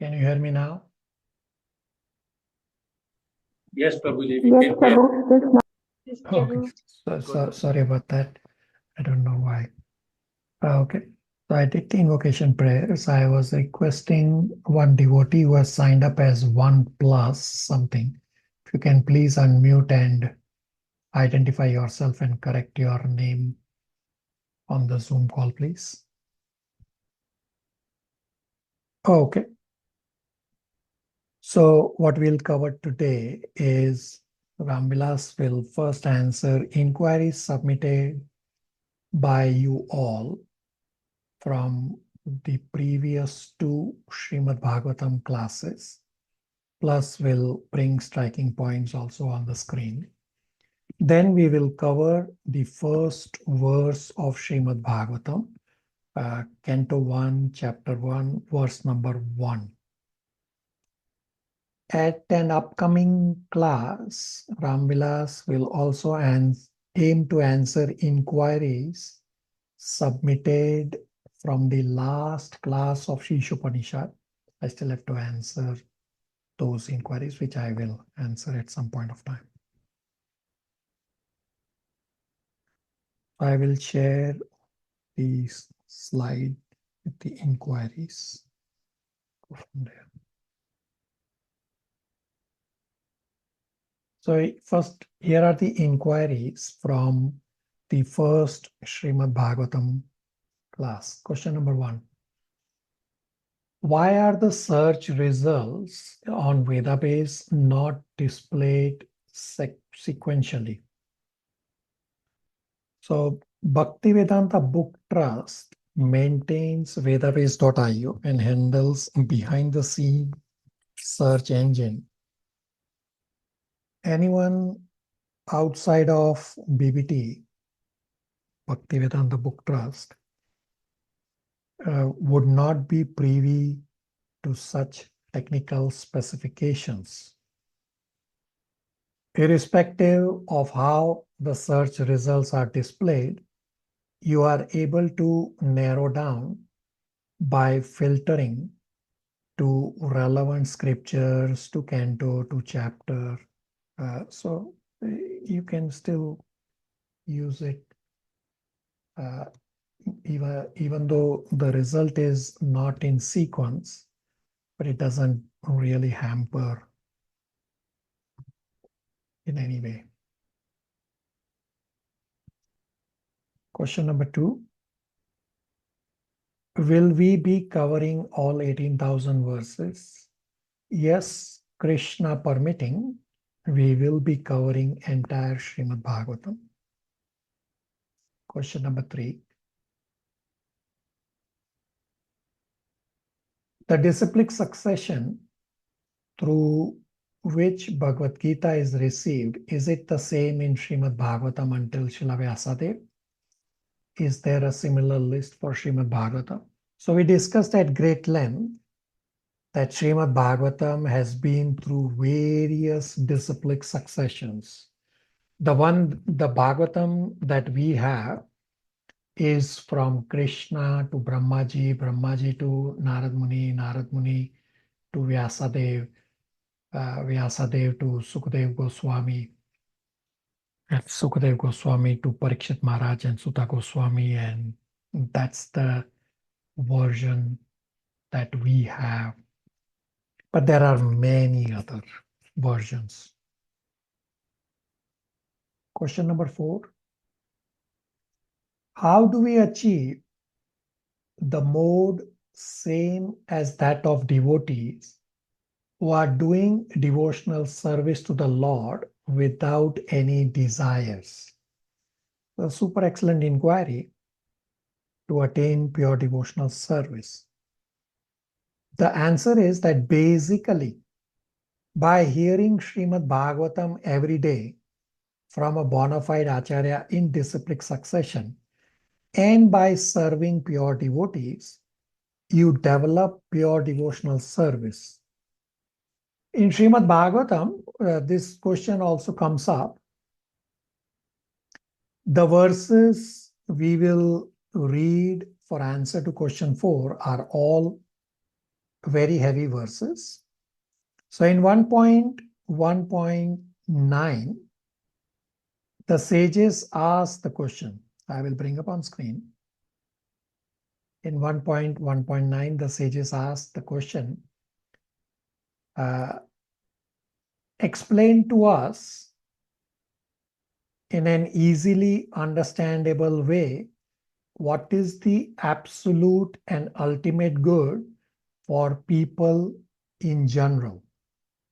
Can you hear me now? Yes, Prabhuji. Yes, Prabhu. Yes, Okay. Sorry about that. I don't know why. Okay. So I did the invocation prayers. I was requesting one devotee who has signed up as 1 plus something. If you can please unmute and identify yourself and correct your name on the Zoom call, please. Okay. So what we'll cover today is Ramvilas will first answer inquiries submitted by you all from the previous 2 Srimad Bhagavatam classes, plus will bring striking points also on the screen. Then we will cover the first verse of Srimad Bhagavatam, Canto 1, Chapter 1, verse number 1. At an upcoming class, Ramvilas will also aim to answer inquiries submitted from the last class of Shishopanishad. I still have to answer those inquiries, which I will answer at some point of time. I will share the slide with the inquiries. Go from there. So first, here are the inquiries from the first Srimad Bhagavatam class. Question number 1. Why are the search results on Vedabase not displayed sequentially? So Bhaktivedanta Book Trust maintains Vedabase.io and handles behind the scene search engine. Anyone outside of BBT, Bhaktivedanta Book Trust, would not be privy to such technical specifications. Irrespective of how the search results are displayed, you are able to narrow down by filtering to relevant scriptures, to canto, to chapter. So you can still use it even though the result is not in sequence, but it doesn't really hamper in any way. Question number 2. Will we be covering all 18,000 verses? Yes, Krishna permitting, we will be covering entire Srimad Bhagavatam. Question number 3. The disciplic succession through which Bhagavad Gita is received, is it the same in Srimad Bhagavatam until Srila Vyasadeva? Is there a similar list for Srimad Bhagavatam? So we discussed at great length that Srimad Bhagavatam has been through various disciplic successions. The Bhagavatam that we have is from Krishna to Brahmaji, Brahmaji to Narad Muni to Vyasadeva, Vyasadeva to Sukadev Goswami, and Sukadev Goswami to Parikshit Maharaj and Sutta Goswami, and that's the version that we have. But there are many other versions. Question number 4. How do we achieve the mode same as that of devotees who are doing devotional service to the Lord without any desires? A super excellent inquiry to attain pure devotional service. The answer is that basically, by hearing Srimad Bhagavatam every day from a bona fide Acharya in disciplic succession, and by serving pure devotees, you develop pure devotional service. In Srimad Bhagavatam, this question also comes up. The verses we will read for answer to question 4 are all very heavy verses. So in 1.1.9, the sages ask the question. I will bring up on screen. In 1.1.9, the sages ask the question, explain to us in an easily understandable way what is the absolute and ultimate good for people in general.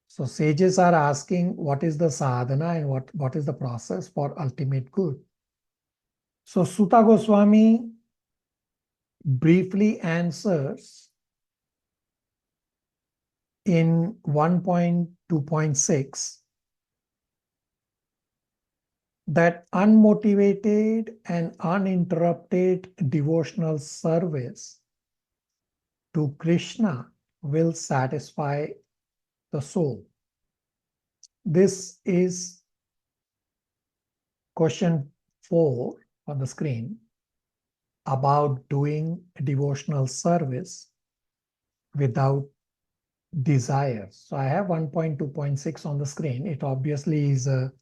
So sages are asking what is the sadhana and what is the process for ultimate good. So Sutta Goswami briefly answers in 1.2.6 that unmotivated and uninterrupted devotional service to Krishna will satisfy the soul. This is question 4 on the screen about doing devotional service without desire. So I have 1.2.6 on the screen. It obviously is a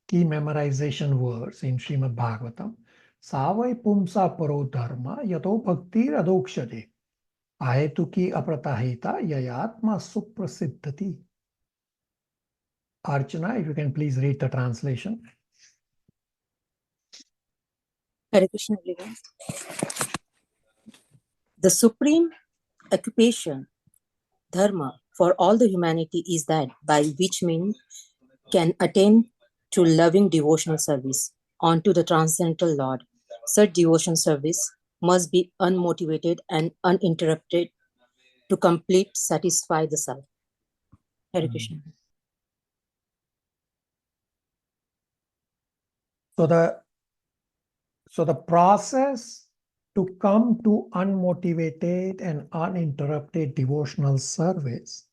key memorization verse in Srimad Bhagavatam. Savai pumsa paro dharma yato bhaktir adokshate ahetuki apratahita yayatma suprasiddhati. Archana, if you can please read the translation. Hare Krishna, everyone. The supreme occupation, dharma, for all the humanity is that by which men can attain to loving devotional service unto the transcendental Lord. Such devotional service must be unmotivated and uninterrupted to complete satisfy the self. Hare Krishna. So the process to come to unmotivated and uninterrupted devotional service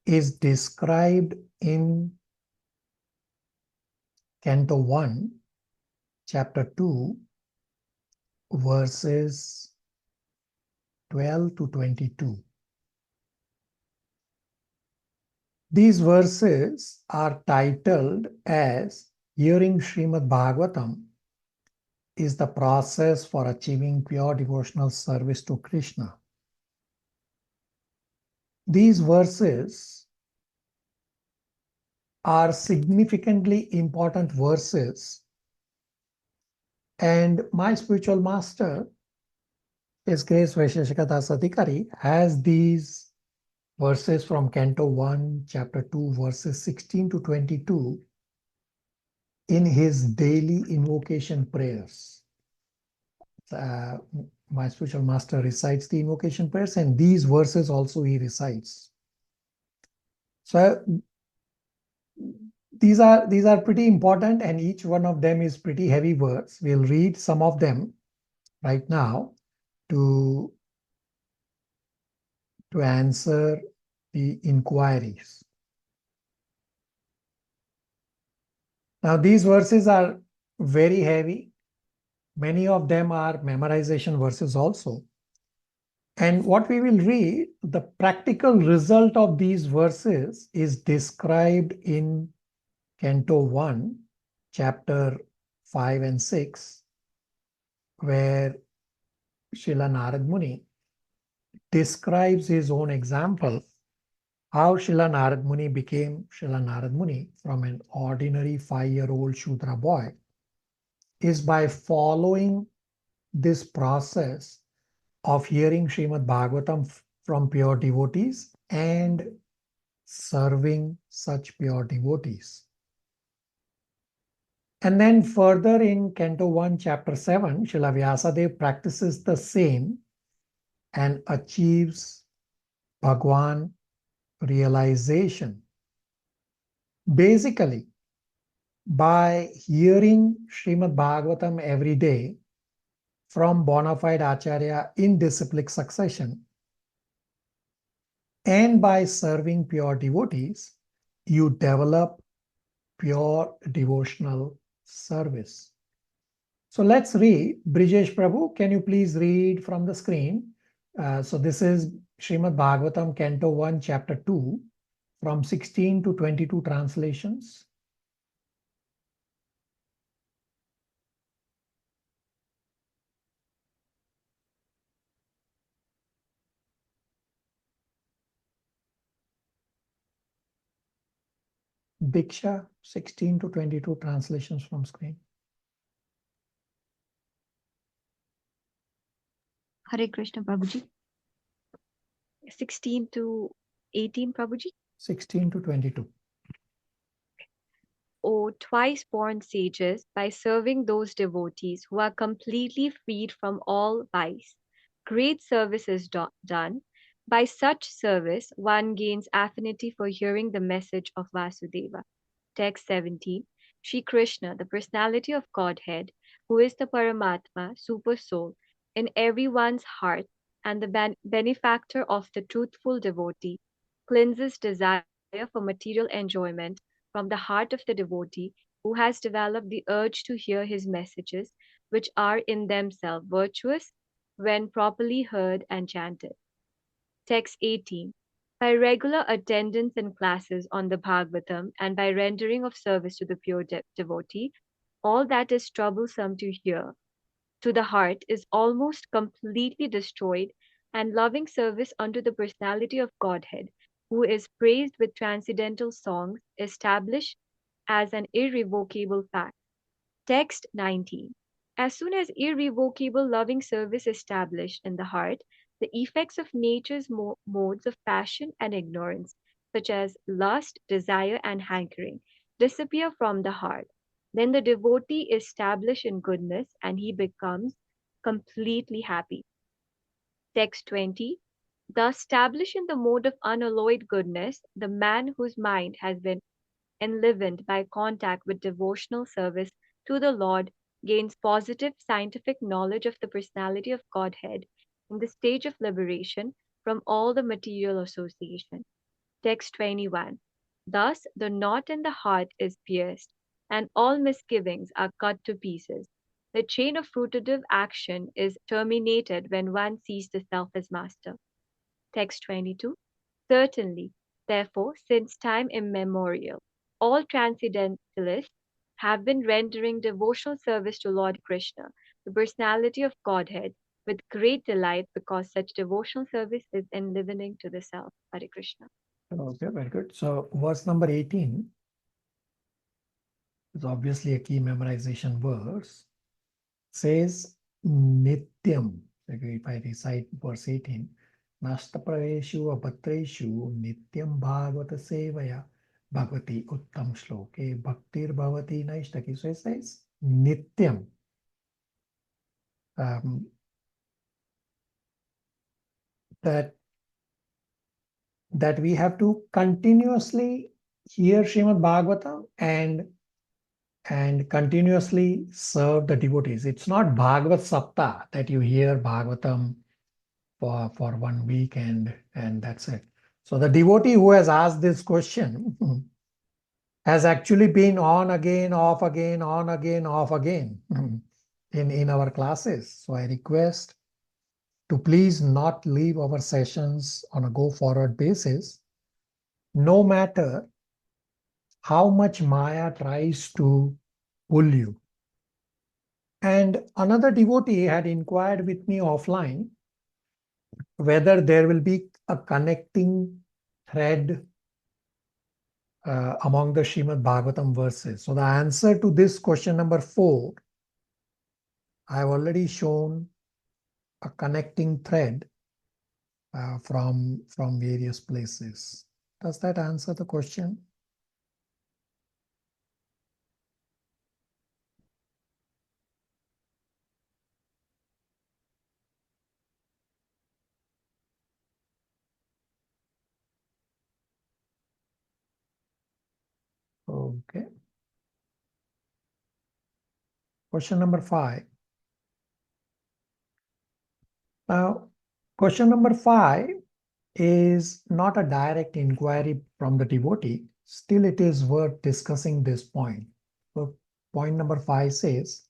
is described in Canto 1, Chapter 2, verses 12 to 22. These verses are titled as Hearing Srimad Bhagavatam is the process for achieving pure devotional service to Krishna. These verses are significantly important verses, and my spiritual master, His Grace Vaisheshika Das Adhikari, has these verses from Canto 1, Chapter 2, verses 16 to 22 in his daily invocation prayers. My spiritual master recites the invocation prayers, and these verses also he recites. So these are pretty important, and each one of them is pretty heavy verse. We'll read some of them right now to answer the inquiries. Now these verses are very heavy. Many of them are memorization verses also. And what we will read, the practical result of these verses is described in Canto 1, Chapter 5 and 6, where Srila Narad Muni describes his own example, how Srila Narad Muni became Srila Narad Muni from an ordinary 5-year-old Shudra boy, is by following this process of hearing Srimad Bhagavatam from pure devotees and serving such pure devotees. And then further in Canto 1, Chapter 7, Srila Vyasadeva practices the same and achieves Bhagwan realization. Basically, by hearing Srimad Bhagavatam every day from bona fide Acharya in disciplic succession, and by serving pure devotees, you develop pure devotional service. So let's read. Brijesh Prabhu, can you please read from the screen So this is Srimad Bhagavatam, Canto 1, Chapter 2, from 16 to 22 translations. Diksha, 16 to 22 translations from screen. Hare Krishna, Prabhuji. 16 to 18, Prabhuji. 16 to 22. O twice born sages, by serving those devotees who are completely freed from all vice, great service is done. By such service, one gains affinity for hearing the message of Vasudeva. Text 17. Shri Krishna, the personality of Godhead, who is the Paramatma, super soul, in everyone's heart, and the benefactor of the truthful devotee, cleanses desire for material enjoyment from the heart of the devotee who has developed the urge to hear his messages, which are in themselves virtuous when properly heard and chanted. Text 18. By regular attendance in classes on the Bhagavatam and by rendering of service to the pure devotee, all that is troublesome to hear to the heart is almost completely destroyed, and loving service unto the personality of Godhead, who is praised with transcendental songs, established as an irrevocable fact. Text 19. As soon as irrevocable loving service established in the heart, the effects of nature's modes of passion and ignorance, such as lust, desire, and hankering, disappear from the heart. Then the devotee is established in goodness and he becomes completely happy. Text 20. Thus established in the mode of unalloyed goodness, the man whose mind has been enlivened by contact with devotional service to the Lord gains positive scientific knowledge of the personality of Godhead in the stage of liberation from all the material association. Text 21. Thus the knot in the heart is pierced, and all misgivings are cut to pieces. The chain of fruitative action is terminated when one sees the self as master. Text 22. Certainly, therefore, since time immemorial, all transcendentalists have been rendering devotional service to Lord Krishna, the personality of Godhead, with great delight because such devotional service is enlivening to the self. Hare Krishna. Okay, very good. So verse number 18 is obviously a key memorization verse. Says Nityam. If I recite verse 18, Nashtapraveshu apatreshu Nityam Bhagavata Sevaya Bhagavati Uttam Shloke Bhaktir Bhavati Naishtaki. So it says Nityam. That we have to continuously hear Srimad Bhagavatam and continuously serve the devotees. It's not Bhagavat Sapta that you hear Bhagavatam for 1 week and that's it. So the devotee who has asked this question has actually been on again, off again, on again, off again in our classes. So I request to please not leave our sessions on a go-forward basis, no matter how much Maya tries to pull you. And another devotee had inquired with me offline whether there will be a connecting thread among the Srimad Bhagavatam verses. So the answer to this question number 4, I have already shown a connecting thread from various places. Does that answer the question? Okay. Question number 5. Now, question number 5 is not a direct inquiry from the devotee. Still, it is worth discussing this point. So, point number 5 says,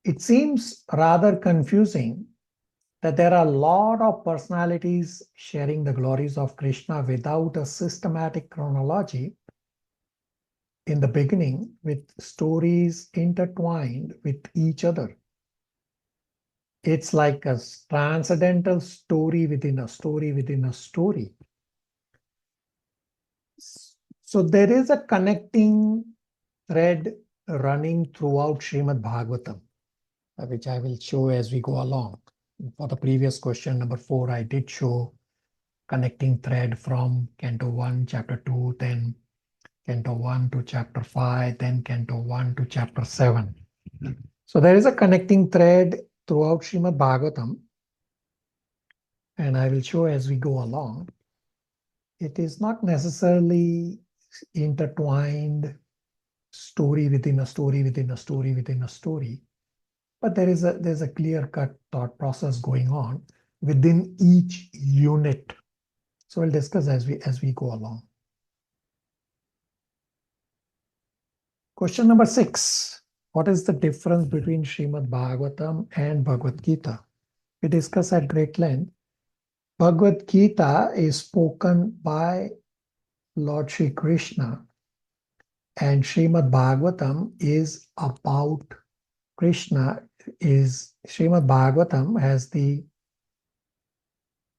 it seems rather confusing that there are a lot of personalities sharing the glories of Krishna without a systematic chronology in the beginning, with stories intertwined with each other. It's like a transcendental story within a story within a story. So there is a connecting thread running throughout Srimad Bhagavatam, which I will show as we go along. For the previous question, number 4, I did show connecting thread from Canto 1, Chapter 2, then Canto 1 to Chapter 5, then Canto 1 to Chapter 7. So there is a connecting thread throughout Srimad Bhagavatam, and I will show as we go along. It is not necessarily intertwined story within a story within a story within a story, but there's a clear-cut thought process going on within each unit. So we'll discuss as we go along. Question number 6. What is the difference between Srimad Bhagavatam and Bhagavad Gita? We discuss at great length. Bhagavad Gita is spoken by Lord Shri Krishna, and Srimad Bhagavatam is about Krishna. Srimad Bhagavatam has the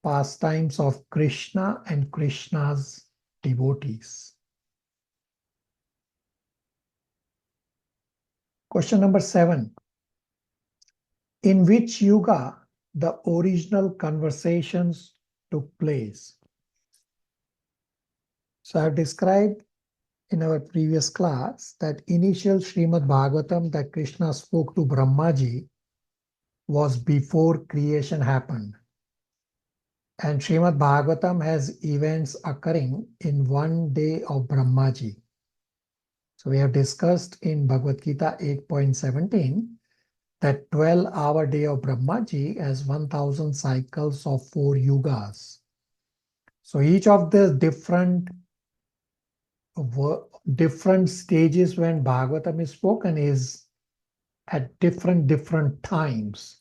pastimes of Krishna and Krishna's devotees. Question number 7. In which yuga the original conversations took place? So I've described in our previous class that initial Srimad Bhagavatam that Krishna spoke to Brahmaji was before creation happened. And Srimad Bhagavatam has events occurring in one day of Brahmaji. So we have discussed in Bhagavad Gita 8.17 that 12-hour day of Brahmaji has 1000 cycles of 4 yugas. So each of the different stages when Bhagavatam is spoken is at different times.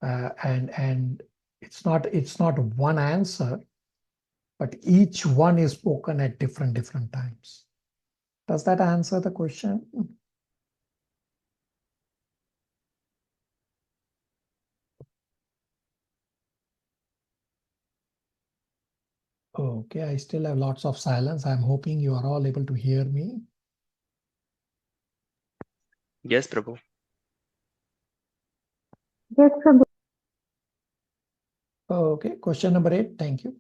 And it's not one answer, but each one is spoken at different times. Does that answer the question? Okay, I still have lots of silence. I'm hoping you are all able to hear me. Yes, Prabhu. Yes, Prabhu. Okay, question number 8. Thank you.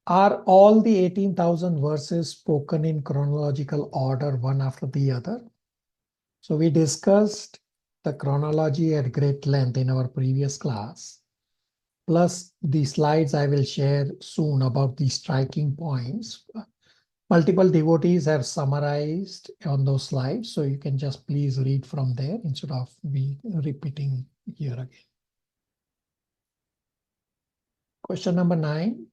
Are all the 18,000 verses spoken in chronological order, one after the other? So we discussed the chronology at great length in our previous class. Plus the slides I will share soon about the striking points. Multiple devotees have summarized on those slides, so you can just please read from there instead of me repeating here again. Question number 9.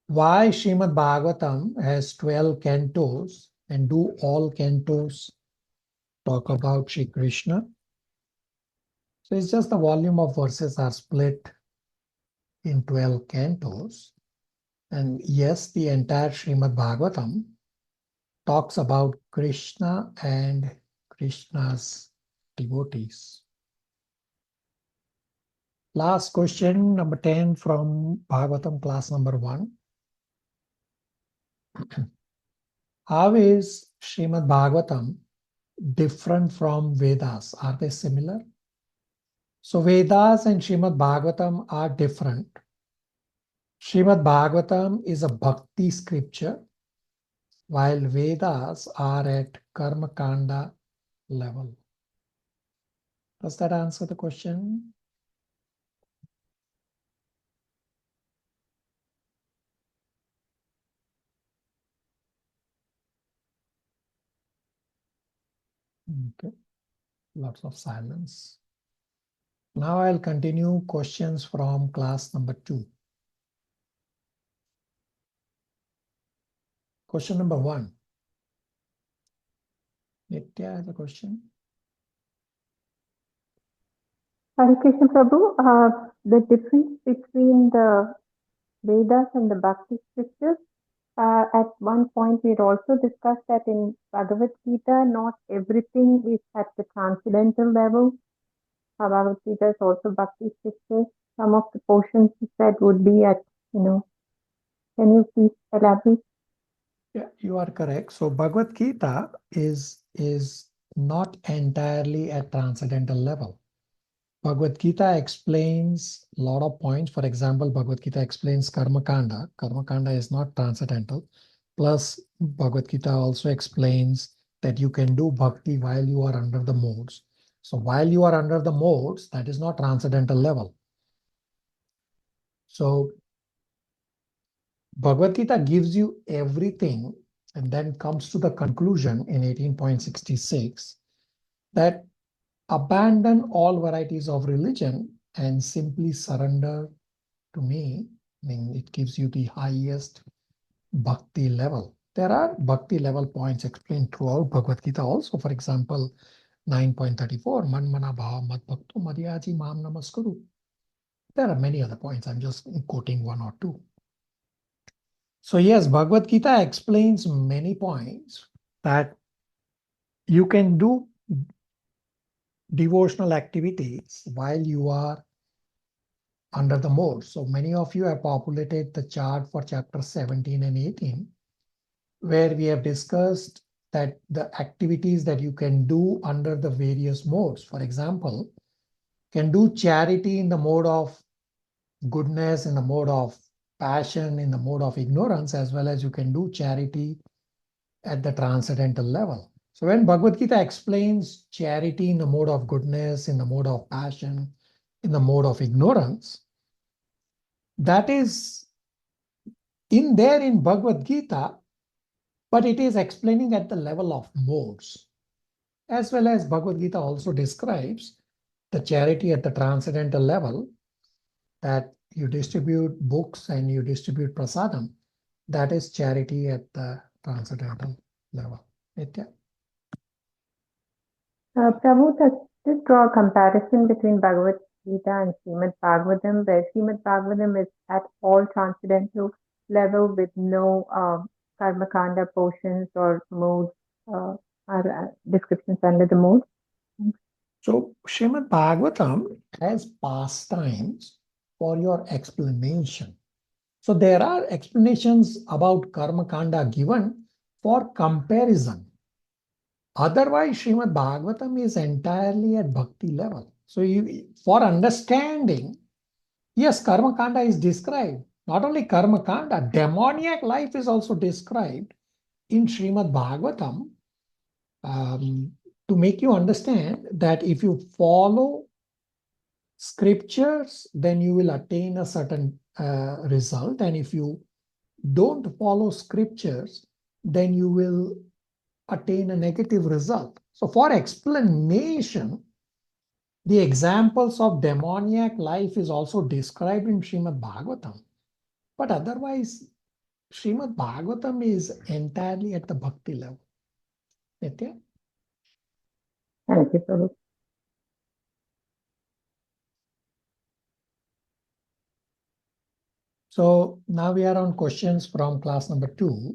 Why Srimad Bhagavatam has 12 cantos, and do all cantos talk about Shri Krishna? So it's just the volume of verses are split in 12 cantos. And yes, the entire Srimad Bhagavatam talks about Krishna and Krishna's devotees. Last question, number 10 from Bhagavatam class number 1. How is Srimad Bhagavatam different from Vedas? Are they similar? So Vedas and Srimad Bhagavatam are different. Srimad Bhagavatam is a bhakti scripture, while Vedas are at Karma Kanda level. Does that answer the question? Okay, lots of silence. Now I'll continue questions from class number 2. Question number 1. Nitya has a question. Hare Krishna Prabhu, the difference between the Vedas and the Bhakti scriptures, at one point we had also discussed that in Bhagavad Gita, not everything is at the transcendental level. Bhagavad Gita is also Bhakti scriptures. Some of the portions you said would be at, can you please elaborate? Yeah, you are correct. So Bhagavad Gita is not entirely at transcendental level. Bhagavad Gita explains a lot of points. For example, Bhagavad Gita explains Karma Kanda. Karma Kanda is not transcendental. Plus, Bhagavad Gita also explains that you can do bhakti while you are under the modes. So while you are under the modes, that is not transcendental level. So Bhagavad Gita gives you everything and then comes to the conclusion in 18.66 that abandon all varieties of religion and simply surrender to me. I mean, it gives you the highest bhakti level. There are bhakti level points explained throughout Bhagavad Gita also. For example, 9.34, Man Mana Bhava Mad Bhakto Madhyaji Mam Namaskuru. There are many other points. I'm just quoting one or two. So yes, Bhagavad Gita explains many points that you can do devotional activities while you are under the mode. So many of you have populated the chart for chapter 17 and 18, where we have discussed that the activities that you can do under the various modes. For example, can do charity in the mode of goodness, in the mode of passion, in the mode of ignorance, as well as you can do charity at the transcendental level. So when Bhagavad Gita explains charity in the mode of goodness, in the mode of passion, in the mode of ignorance, that is in there in Bhagavad Gita, but it is explaining at the level of modes. As well as Bhagavad Gita also describes the charity at the transcendental level, that you distribute books and you distribute prasadam. That is charity at the transcendental level. Nitya? Prabhu, just draw a comparison between Bhagavad Gita and Srimad Bhagavatam, where Srimad Bhagavatam is at all transcendental level with no karma kanda portions or modes or descriptions under the modes. So Srimad Bhagavatam has pastimes for your explanation. So there are explanations about karma kanda given for comparison. Otherwise, Srimad Bhagavatam is entirely at bhakti level. So for understanding, yes, karma kanda is described. Not only karma kanda, demoniac life is also described in Srimad Bhagavatam, to make you understand that if you follow scriptures, then you will attain a certain result. And if you don't follow scriptures, then you will attain a negative result. So for explanation, the examples of demoniac life is also described in Srimad Bhagavatam. But otherwise, Srimad Bhagavatam is entirely at the bhakti level. Nitya? Thank you, Prabhu. So now we are on questions from class number 2.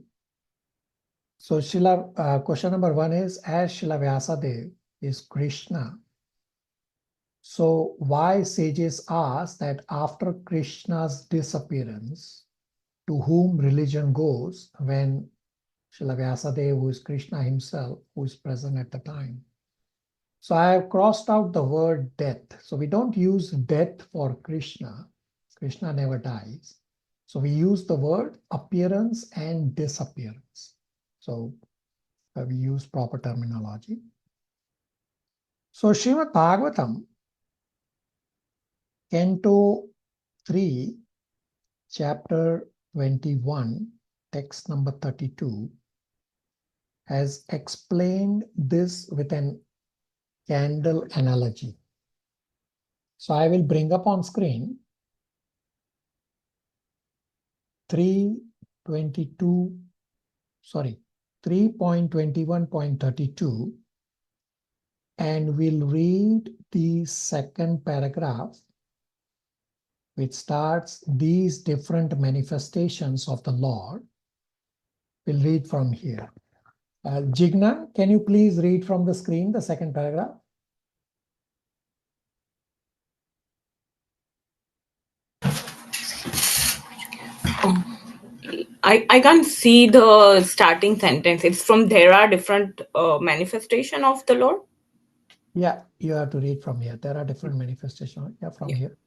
So question number 1 is, as Srila Vyasadeva is Krishna, so why sages ask that after Krishna's disappearance, to whom religion goes when Srila Vyasadeva, who is Krishna himself, who is present at the time? So I have crossed out the word death. So we don't use death for Krishna. Krishna never dies. So we use the word appearance and disappearance. So we use proper terminology. So Srimad Bhagavatam, Canto 3, Chapter 21, text number 32, has explained this with an candle analogy. So I will bring up on screen 3.21.32, And we'll read the second paragraph, which starts these different manifestations of the Lord. We'll read from here. Jigna, can you please read from the screen the second paragraph? I can't see the starting sentence. It's from there are different manifestation of the Lord. Yeah, you have to read from here. There are different manifestations. Yeah, from here.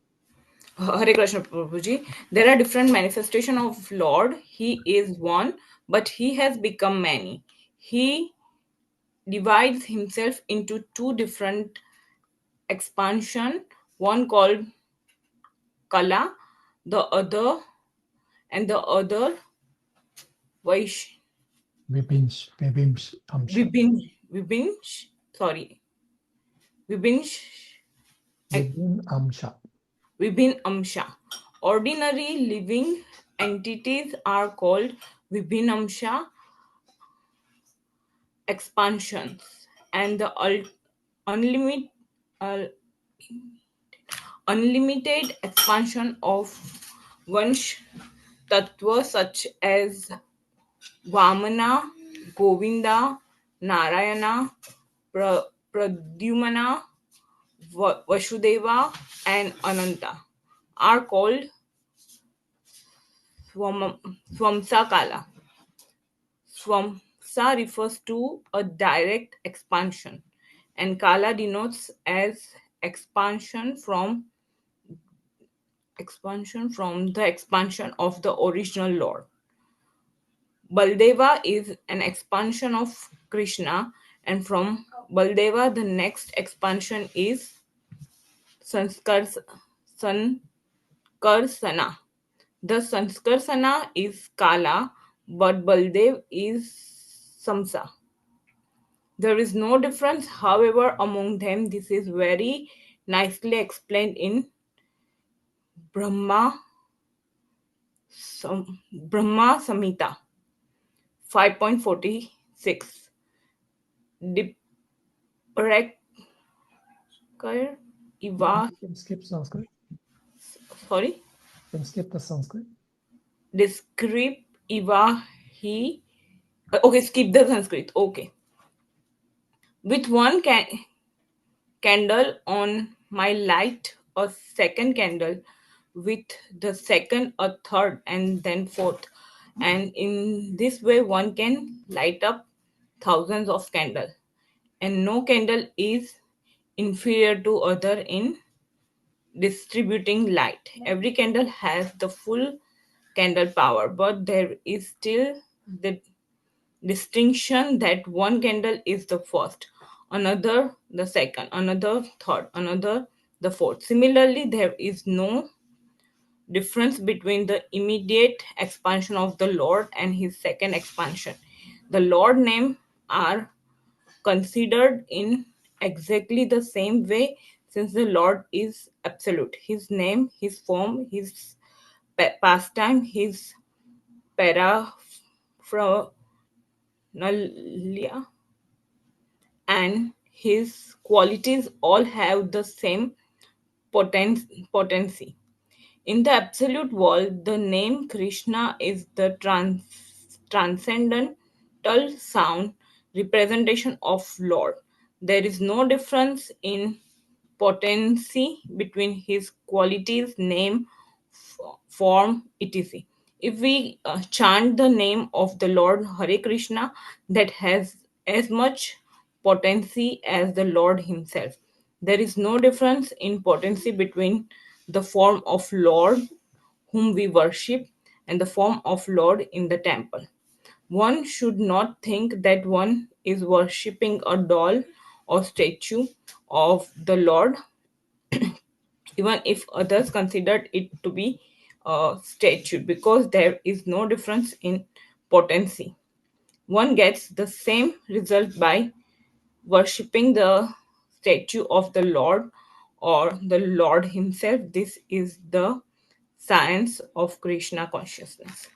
Hare Krishna Prabhuji. There are different manifestation of Lord. He is one, but he has become many. He divides himself into two different expansion, one called Kala, the other Vaish Vibinsh, Amsha. Vibinsh, sorry. Vibinsh Vibin Amsha. Vibhin Amsha. Ordinary living entities are called Vibhin Amsha expansions, and the unlimited, unlimited expansion of Vansh Tattva such as Vamana, Govinda, Narayana, Pradyumna, Vasudeva, and Ananta are called Swamsa Kala. Swamsa refers to a direct expansion, and Kala denotes as expansion from the expansion of the original Lord. Baldeva is an expansion of Krishna, and from Baldeva the next expansion is Sankarsana. The Sankarsana is Kala, but Baldev is Samsa. There is no difference, however, among them. This is very nicely explained in Brahma Samhita 5.46. Diprakar Iva. You can skip Sanskrit. Sorry? You can skip the Sanskrit. Describe Iva he. Okay, skip the Sanskrit. Okay. With one candle on my light, a second candle, with the second, a third, and then fourth. And in this way, one can light up thousands of candles. And no candle is inferior to other in distributing light. Every candle has the full candle power, but there is still the distinction that one candle is the first, another the second, another third, another the fourth. Similarly, there is no difference between the immediate expansion of the Lord and his second expansion. The Lord name are considered in exactly the same way, since the Lord is absolute. His name, his form, his pastime, his paraphernalia, and his qualities all have the same potency. In the absolute world, the name Krishna is the transcendental sound representation of Lord. There is no difference in potency between his qualities, name, form, etc. If we chant the name of the Lord Hare Krishna, that has as much potency as the Lord himself. There is no difference in potency between the form of Lord whom we worship and the form of Lord in the temple. One should not think that one is worshipping a doll or statue of the Lord, even if others considered it to be a statue, because there is no difference in potency. One gets the same result by worshipping the statue of the Lord or the Lord himself. This is the science of Krishna consciousness.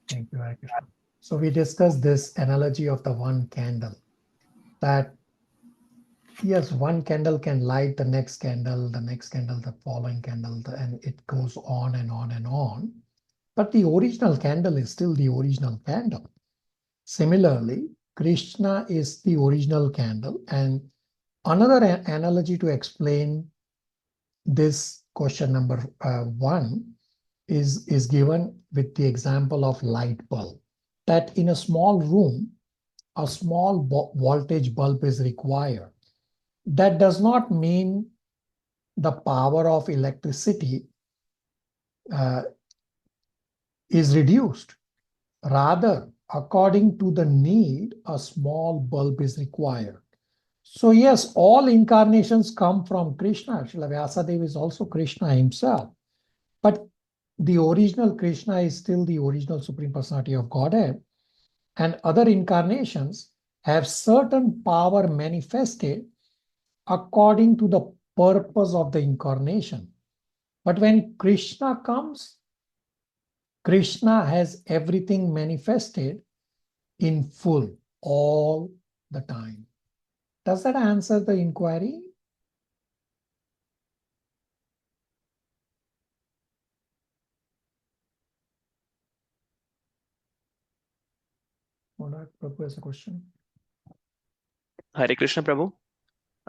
Thank you, Hare Krishna. So we discussed this analogy of the one candle, that Yes, one candle can light the next candle, the following candle, and it goes on and on and on. But the original candle is still the original candle. Similarly, Krishna is the original candle. And another analogy to explain this question number 1 is given with the example of light bulb. That in a small room, a small voltage bulb is required. That does not mean the power of electricity is reduced. Rather, according to the need, a small bulb is required. So yes, all incarnations come from Krishna. Srila Vyasadeva is also Krishna himself. But the original Krishna is still the original Supreme Personality of Godhead. And other incarnations have certain power manifested according to the purpose of the incarnation. But when Krishna comes, Krishna has everything manifested in full all the time. Does that answer the inquiry? Monarch Prabhu has a question. Hare Krishna, Prabhu.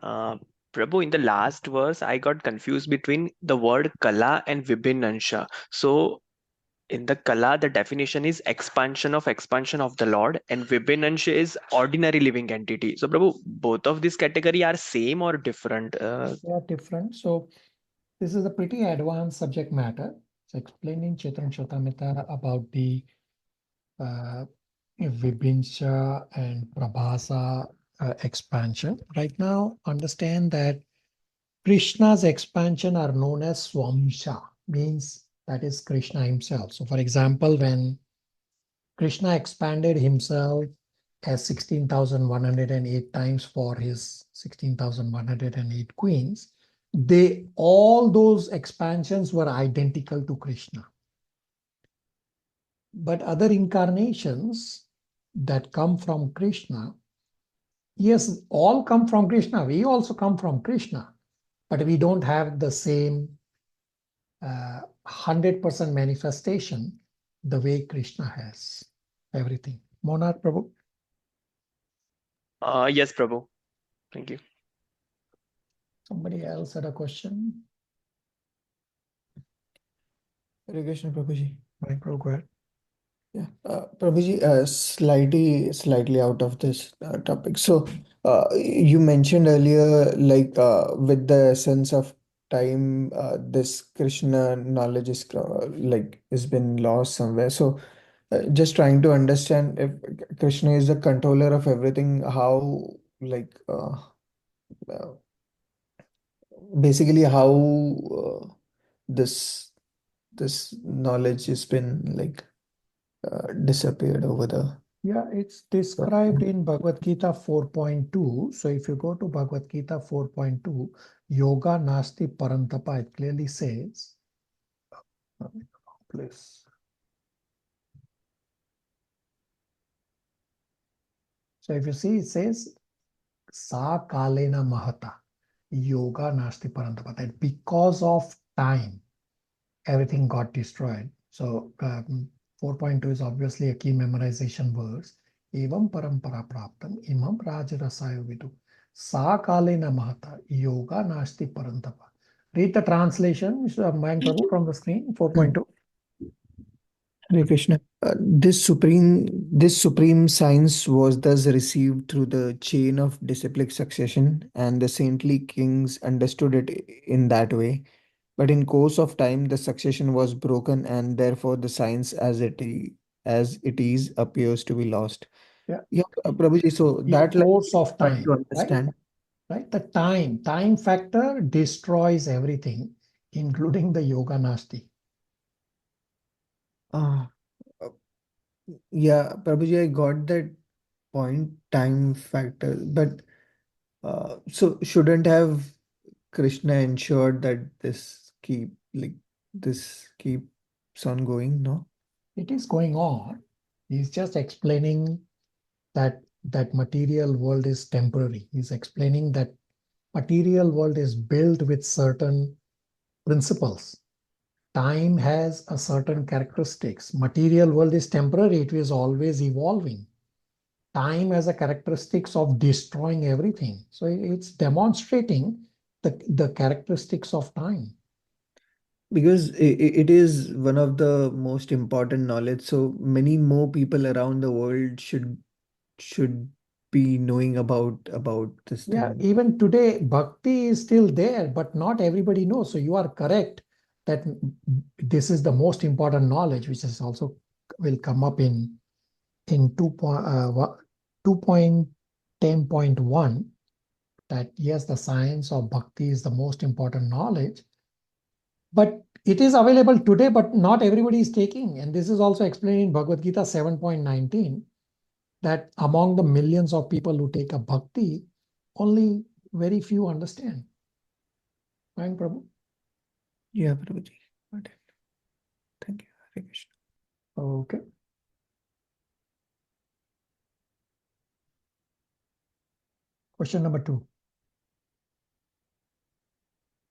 Uh, Prabhu, in the last verse, I got confused between the word Kala and Vibhinansha. So, in the Kala, the definition is expansion of the Lord, and Vibhinansha is ordinary living entity. So, Prabhu, both of these category are same or different? They are different. So, this is a pretty advanced subject matter. It's explained in Chaitanya Charitamrita about the Vibhinsha and Prabhasa expansion. Right now, understand that Krishna's expansion are known as Swamsha, means that is Krishna himself. So, for example, when Krishna expanded himself as 16,108 times for his 16,108 queens, all those expansions were identical to Krishna. But other incarnations that come from Krishna, yes, all come from Krishna. We also come from Krishna, but we don't have the same 100% manifestation the way Krishna has everything. Monarch Prabhu. Yes, Prabhu. Thank you. Somebody else had a question? Hare Krishna, Prabhuji. Right, Prabhu, go ahead. Yeah, Prabhuji, slightly out of this topic. So, you mentioned earlier, like with the sense of time, this Krishna knowledge is like has been lost somewhere. So, just trying to understand if Krishna is the controller of everything, how like uh, basically how this knowledge has been like disappeared over the. Yeah, it's described in Bhagavad Gita 4.2. So if you go to Bhagavad Gita 4.2, Yoga Nasti Parantapa, it clearly says, please. So if you see, it says, Sa Kalena Mahata, Yoga Nasti Parantapa, that because of time, everything got destroyed. So 4.2 is obviously a key memorization verse. Evam parampara praptam imam rajarasayo vidu. Sa kalena mahata yoga nasti parantapa. Read the translation, Mayank Prabhu, from the screen, 4.2. Hare Krishna. This supreme science was thus received through the chain of disciplic succession, and the saintly kings understood it in that way. But in course of time, the succession was broken, and therefore the science as it is appears to be lost. Yeah. Yeah, Prabhuji. So In that course of trying to time, right? understand. Right? The time factor destroys everything, including the yoga nasti. Uh, yeah, Prabhuji, I got that point, time factor, but so shouldn't have Krishna ensured that this keeps on going, no? It is going on. He's just explaining that material world is temporary. He's explaining that Material world is built with certain principles. Time has a certain characteristics. Material world is temporary. It is always evolving. Time has a characteristics of destroying everything. So it's demonstrating the characteristics of time. Because it is one of the most important knowledge. So many more people around the world should be knowing about this Yeah, thing. even today, bhakti is still there, but not everybody knows. So you are correct that this is the most important knowledge, which is also will come up in 2.10.1, that yes, the science of bhakti is the most important knowledge, but it is available today, but not everybody is taking. And this is also explained in Bhagavad Gita 7.19, that among the millions of people who take a bhakti, only very few understand. Right, Prabhu? Yeah, Prabhuji. Got it. Thank you. Hare Krishna. Okay. Question number 2.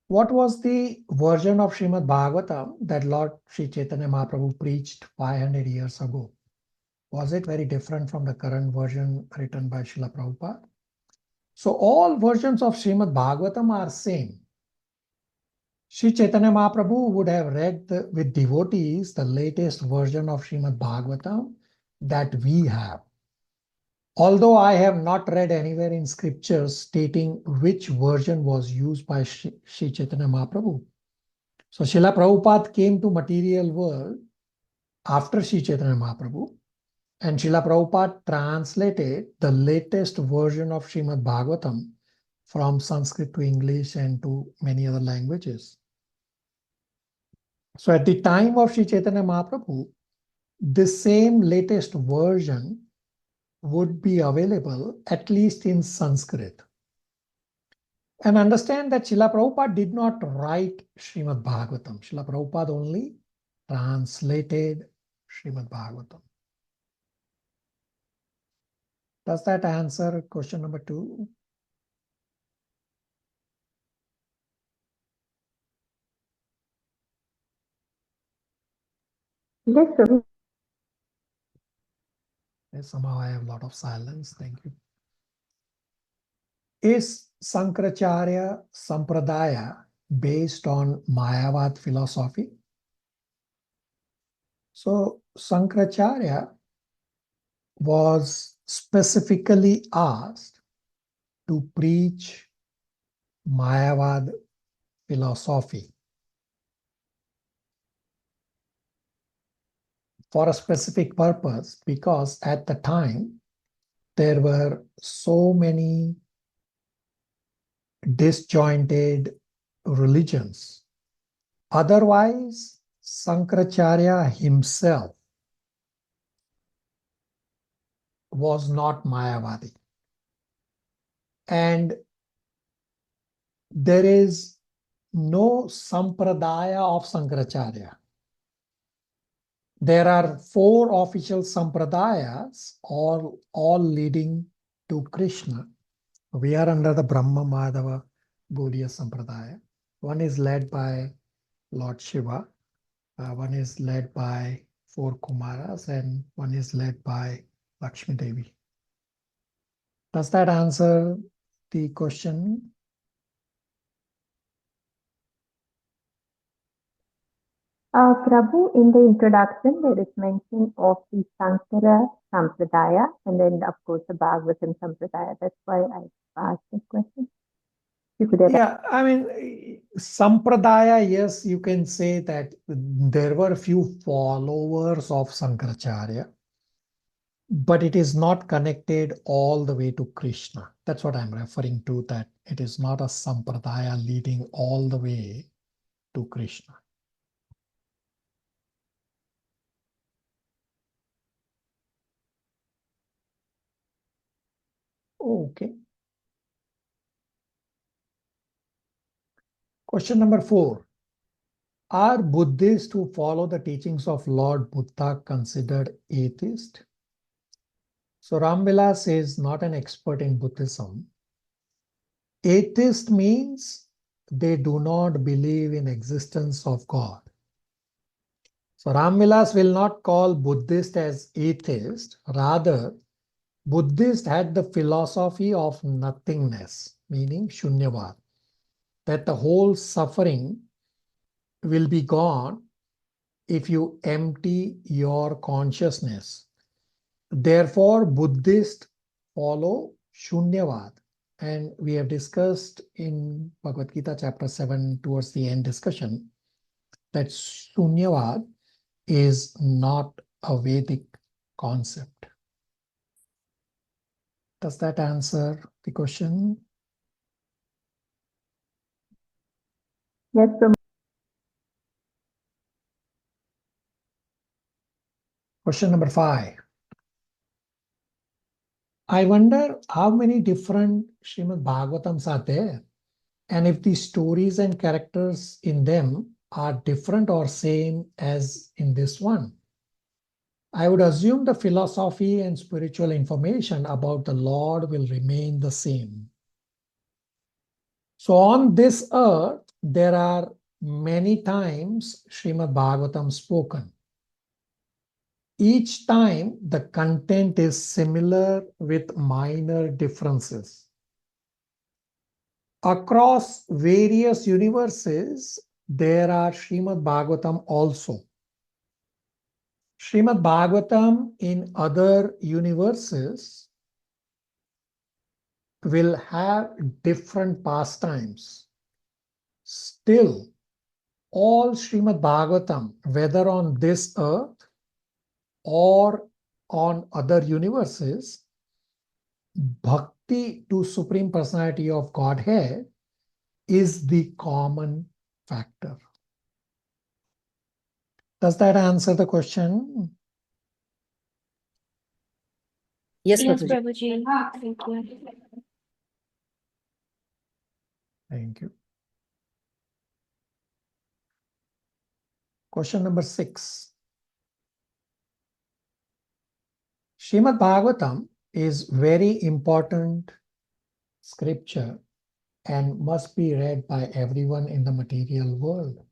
What was the version of Srimad Bhagavatam that Lord Sri Chaitanya Mahaprabhu preached 500 years ago? Was it very different from the current version written by Srila Prabhupada? So all versions of Srimad Bhagavatam are same. Sri Chaitanya Mahaprabhu would have read with devotees the latest version of Srimad Bhagavatam that we have. Although I have not read anywhere in scriptures stating which version was used by Sri Chaitanya Mahaprabhu. So Srila Prabhupada came to material world after Sri Chaitanya Mahaprabhu, and Srila Prabhupada translated the latest version of Srimad Bhagavatam from Sanskrit to English and to many other languages. So at the time of Sri Chaitanya Mahaprabhu, this same latest version would be available at least in Sanskrit. And understand that Srila Prabhupada did not write Srimad Bhagavatam. Srila Prabhupada only translated Srimad Bhagavatam. Does that answer question number 2? Yes, Prabhu. Yes, somehow I have a lot of silence. Thank you. Is Sankaracharya Sampradaya based on Mayavad philosophy? So Sankaracharya was specifically asked to preach Mayavad philosophy for a specific purpose, because at the time there were so many disjointed religions. Otherwise, Sankaracharya himself was not Mayavadi. And there is no Sampradaya of Sankaracharya. There are 4 official Sampradayas, all leading to Krishna. We are under the Brahma Madhava Gaudiya Sampradaya. One is led by Lord Shiva, one is led by 4 Kumaras, and one is led by Lakshmi Devi. Does that answer the question? Prabhu, in the introduction, there is mention of the Sankara Sampradaya and then, of course, the Bhagavatam Sampradaya. That's why I asked this question. You could have. Yeah, I mean, Sampradaya, yes, you can say that there were few followers of Sankaracharya, but it is not connected all the way to Krishna. That's what I'm referring to, that it is not a Sampradaya leading all the way to Krishna. Okay. Question number 4. Are Buddhists who follow the teachings of Lord Buddha considered atheist? So Ramvilas is not an expert in Buddhism. Atheist means they do not believe in existence of God. So Ram Vilas will not call Buddhist as atheist. Rather, Buddhist had the philosophy of nothingness, meaning shunyavad, that the whole suffering will be gone if you empty your consciousness. Therefore, Buddhists follow shunyavad. And we have discussed in Bhagavad Gita chapter 7 towards the end discussion that shunyavad is not a Vedic concept. Does that answer the question? Yes, Prabhuji. Question number 5. I wonder how many different Srimad Bhagavatams are there, and if the stories and characters in them are different or same as in this one. I would assume the philosophy and spiritual information about the Lord will remain the same. So on this earth, there are many times Srimad Bhagavatam spoken. Each time the content is similar with minor differences. Across various universes, there are Srimad Bhagavatam also. Srimad Bhagavatam in other universes will have different pastimes. Still, all Srimad Bhagavatam, whether on this earth or on other universes, bhakti to Supreme Personality of Godhead is the common factor. Does that answer the question? Yes, Yes, Prabhuji. Prabhuji. Thank you. Thank you. Question number 6. Srimad Bhagavatam is very important scripture and must be read by everyone in the material world.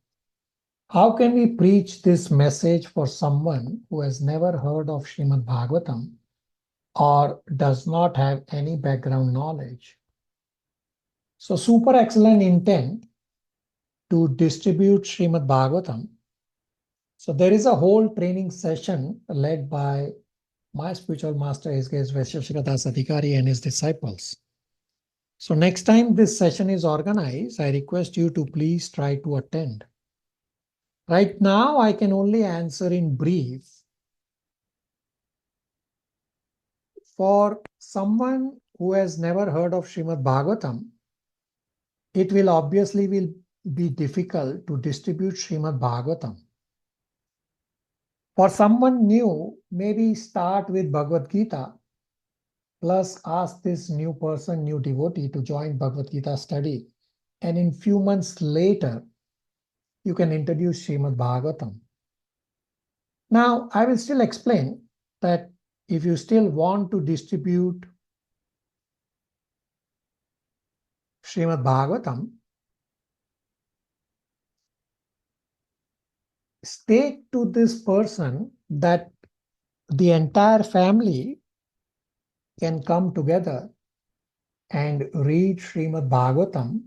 How can we preach this message for someone who has never heard of Srimad Bhagavatam or does not have any background knowledge? So super excellent intent to distribute Srimad Bhagavatam. So there is a whole training session led by my spiritual master, His Grace Vaishya Das Adhikari and his disciples. So next time this session is organized, I request you to please try to attend. Right now, I can only answer in brief. For someone who has never heard of Srimad Bhagavatam, it will obviously be difficult to distribute Srimad Bhagavatam. For someone new, maybe start with Bhagavad Gita, plus ask this new person, new devotee to join Bhagavad Gita study. And in few months later, you can introduce Srimad Bhagavatam. Now, I will still explain that if you still want to distribute Srimad Bhagavatam, state to this person that the entire family can come together and read Srimad Bhagavatam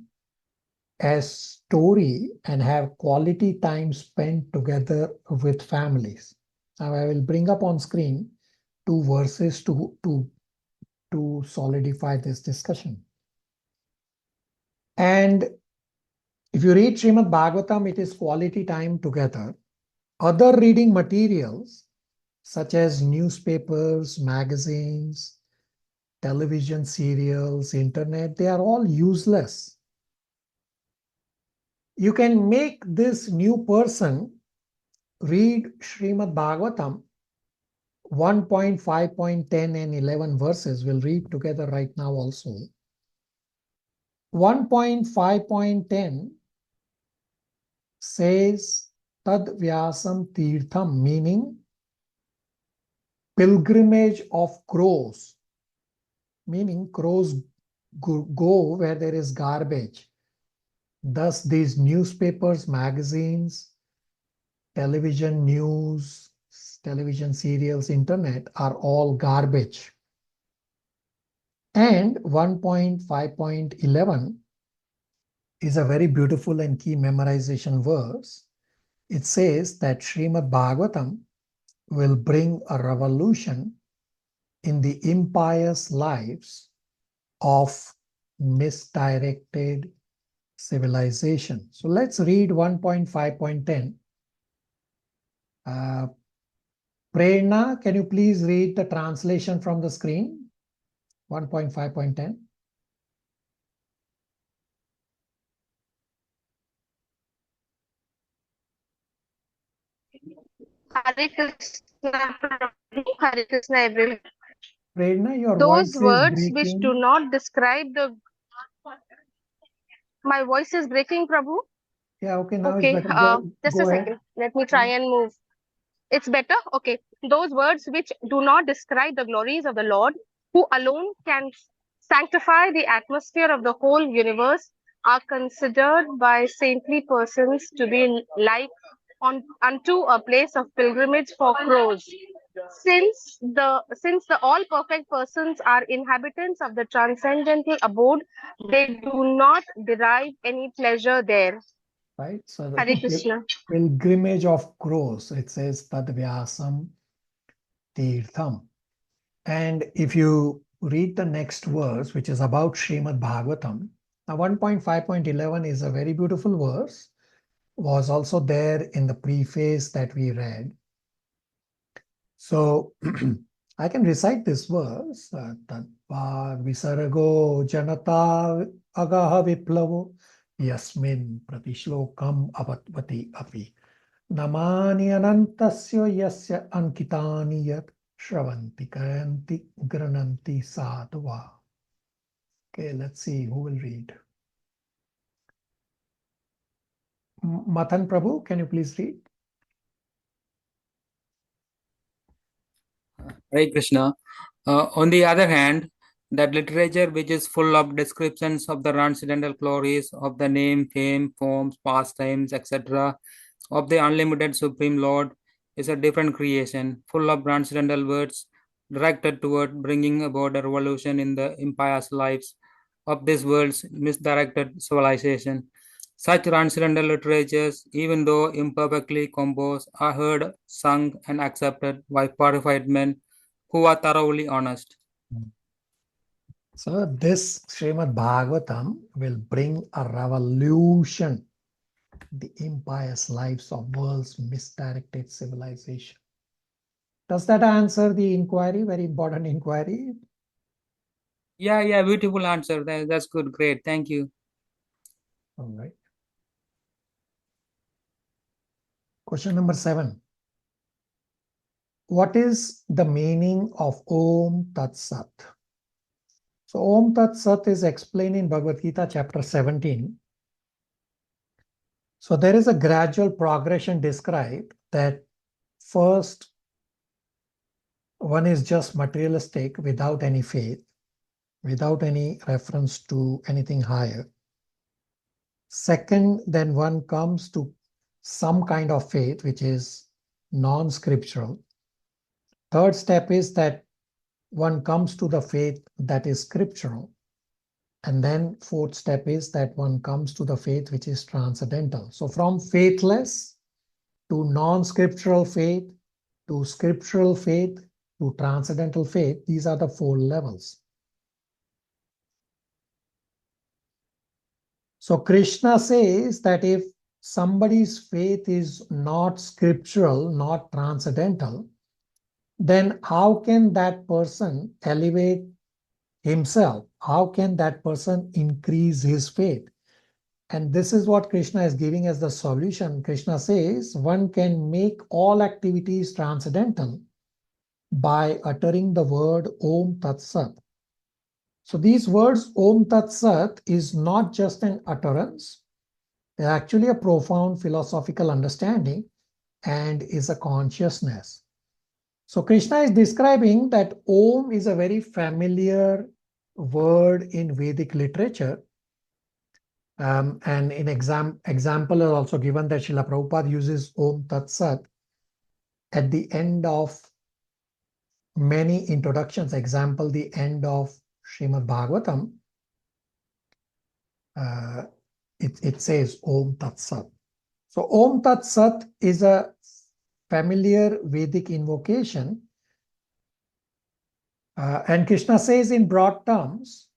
as story and have quality time spent together with families. Now I will bring up on screen 2 verses to solidify this discussion. And if you read Srimad Bhagavatam, it is quality time together. Other reading materials such as newspapers, magazines, television serials, internet, they are all useless. You can make this new person read Srimad Bhagavatam 1.5.10 and 11 verses. We'll read together right now also. 1.5.10 says Tad Vyasam Tirtham, meaning pilgrimage of crows, meaning crows go where there is garbage. Thus, these newspapers, magazines, television news, television serials, internet are all garbage. And 1.5.11 is a very beautiful and key memorization verse. It says that Srimad Bhagavatam will bring a revolution in the impious lives of misdirected civilization. So let's read 1.5.10. Prerna, can you please read the translation from the screen? 1.5.10. Hare Krishna, Prabhu. Hare Krishna, everyone. Prerna, your Those voice is words which breaking. do not describe the. My voice is breaking, Prabhu. Yeah, okay, now Okay, it's better. just Go a ahead. second. Let me try and move. It's better? Okay. Those words which do not describe the glories of the Lord, who alone can sanctify the atmosphere of the whole universe, are considered by saintly persons to be like unto a place of pilgrimage for crows. Since the all perfect persons are inhabitants of the transcendental abode, they do not derive any pleasure there. Right? So Hare the Krishna. pilgrimage of crows, it says Tadvyasam Tirtham. And if you read the next verse, which is about Srimad Bhagavatam, now 1.5.11 is a very beautiful verse, was also there in the preface that we read. So I can recite this verse. Tadvad visargo janata agaha viplavo yasmin pratishlokam avatvati api namani anantasya yasya ankitani yat shravanti karanti grananti sadhva. Okay, let's see who will read. Mathan Prabhu, can you please read? Hare Krishna. On the other hand, that literature which is full of descriptions of the transcendental glories of the name, fame, forms, pastimes, etc., of the unlimited Supreme Lord is a different creation, full of transcendental words directed toward bringing about a revolution in the impious lives of this world's misdirected civilization. Such transcendental literatures, even though imperfectly composed, are heard, sung, and accepted by purified men who are thoroughly honest. So this Srimad Bhagavatam will bring a revolution in the impious lives of world's misdirected civilization. Does that answer the inquiry? Very important inquiry. Yeah, beautiful answer. That's good. Great. Thank you. All right. Question number 7. What is the meaning of Om Tat Sat? So Om Tat Sat is explained in Bhagavad Gita chapter 17. So there is a gradual progression described that first one is just materialistic without any faith, without any reference to anything higher. Second, then one comes to some kind of faith, which is non-scriptural. Third step is that one comes to the faith that is scriptural. And then fourth step is that one comes to the faith which is transcendental. So from faithless to non-scriptural faith, to scriptural faith, to transcendental faith, these are the 4 levels. So Krishna says that if somebody's faith is not scriptural, not transcendental, then how can that person elevate himself? How can that person increase his faith? And this is what Krishna is giving as the solution. Krishna says one can make all activities transcendental by uttering the word Om Tat Sat. So these words Om Tat Sat is not just an utterance. They're actually a profound philosophical understanding and is a consciousness. So Krishna is describing that Om is a very familiar word in Vedic literature. And in example is also given that Srila Prabhupada uses Om Tat Sat at the end of many introductions. Example, the end of Srimad Bhagavatam, it says Om Tat Sat. So Om Tat Sat is a familiar Vedic invocation. And Krishna says in broad terms,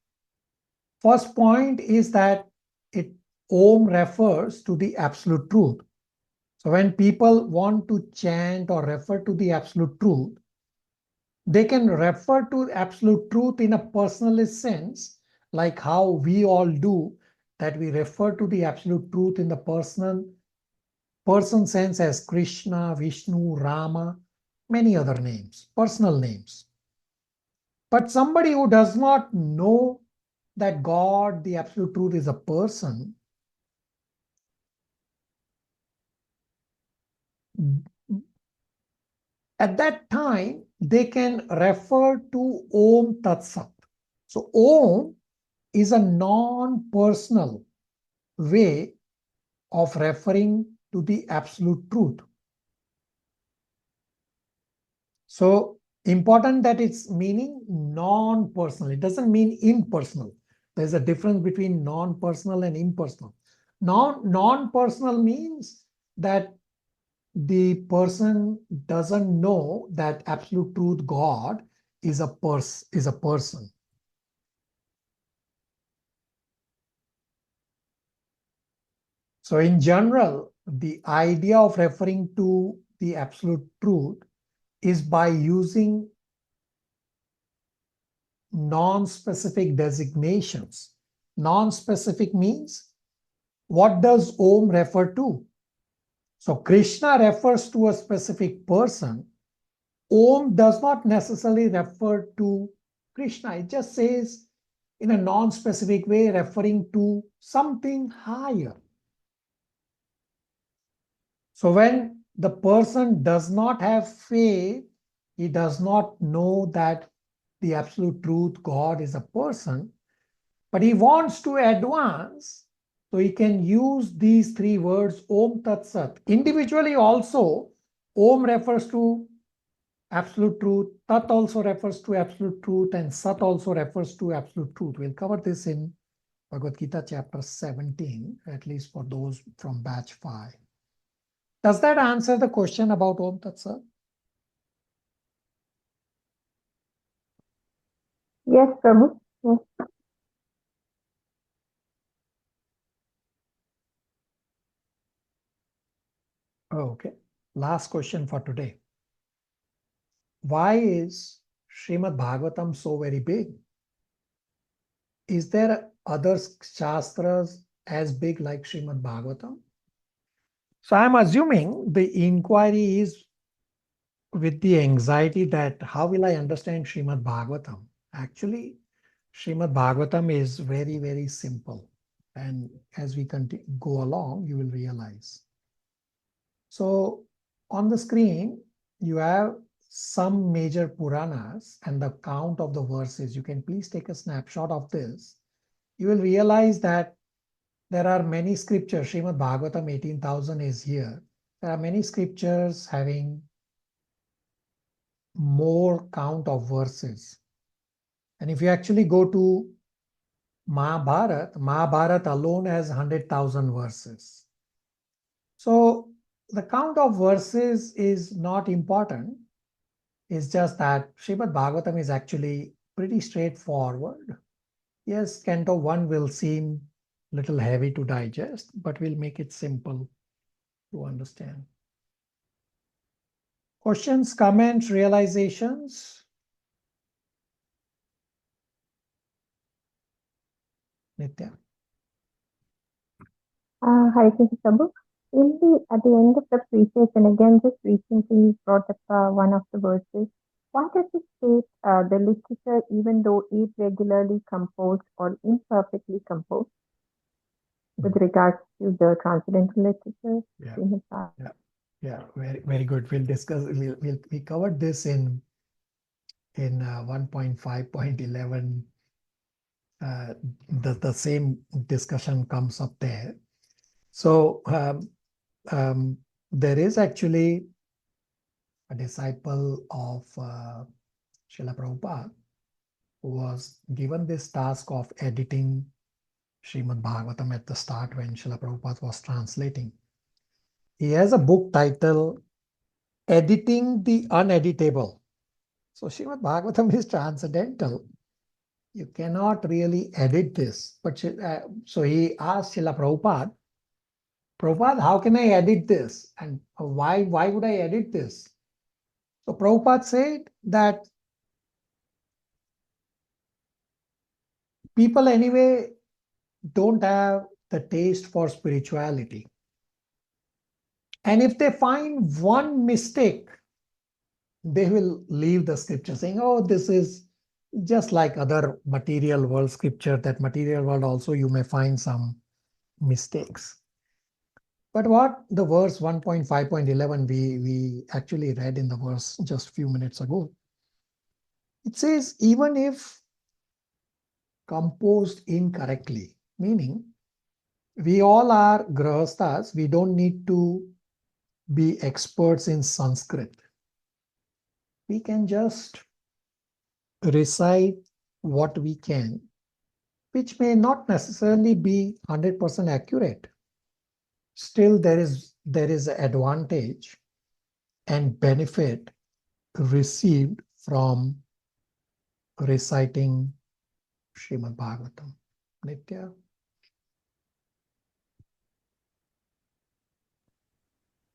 first point is that Om refers to the absolute truth. So when people want to chant or refer to the absolute truth, they can refer to absolute truth in a personalist sense, like how we all do, that we refer to the absolute truth in the person sense as Krishna, Vishnu, Rama, many other names, personal names. But somebody who does not know that God, the absolute truth, is a person, at that time, they can refer to Om Tat Sat. So Om is a non-personal way of referring to the absolute truth. So important that it's meaning non-personal. It doesn't mean impersonal. There's a difference between non-personal and impersonal. Non-personal means that the person doesn't know that absolute truth, God, is a person. So in general, the idea of referring to the absolute truth is by using non-specific designations. Non-specific means, what does Om refer to? So Krishna refers to a specific person. Om does not necessarily refer to Krishna. It just says in a non-specific way, referring to something higher. So when the person does not have faith, he does not know that the absolute truth, God, is a person, but he wants to advance, so he can use these three words, Om Tat Sat. Individually also, Om refers to absolute truth, Tat also refers to absolute truth, and Sat also refers to absolute truth. We'll cover this in Bhagavad Gita chapter 17, at least for those from batch 5. Does that answer the question about Om Tat Sat? Yes, Prabhu. Yes. Okay. Last question for today. Why is Srimad Bhagavatam so very big? Is there other shastras as big like Srimad Bhagavatam? So I'm assuming the inquiry is with the anxiety that how will I understand Srimad Bhagavatam? Actually, Srimad Bhagavatam is very, very simple. And as we go along, you will realize. So on the screen, you have some major Puranas and the count of the verses. You can please take a snapshot of this. You will realize that there are many scriptures. Srimad Bhagavatam 18,000 is here. There are many scriptures having more count of verses. And if you actually go to Mahabharata alone has 100,000 verses. So the count of verses is not important. It's just that Srimad Bhagavatam is actually pretty straightforward. Yes, Canto 1 will seem a little heavy to digest, but we'll make it simple to understand. Questions, comments, realizations? Nitya. Hare Krishna Prabhu. At the end of the preface, and again, just recently brought up one of the verses. Why does it state the literature, even though irregularly composed or imperfectly composed, with regards to the transcendental literature? Yeah, very, very good. We'll discuss. We covered this in 1.5.11 the same discussion comes up there. So there is actually a disciple of Srila Prabhupada who was given this task of editing Srimad Bhagavatam at the start when Srila Prabhupada was translating. He has a book titled Editing the Uneditable. So Srimad Bhagavatam is transcendental. You cannot really edit this. But so he asked Srila Prabhupada, Prabhupada, how can I edit this? And why would I edit this? So Prabhupada said that people anyway don't have the taste for spirituality. And if they find one mistake, they will leave the scripture saying, oh, this is just like other material world scripture, that material world also you may find some mistakes. But what the verse 1.5.11 we actually read in the verse just a few minutes ago. It says, even if composed incorrectly, meaning we all are grahasthas, we don't need to be experts in Sanskrit. We can just recite what we can, which may not necessarily be 100% accurate. Still, there is an advantage and benefit received from reciting Srimad Bhagavatam. Nitya?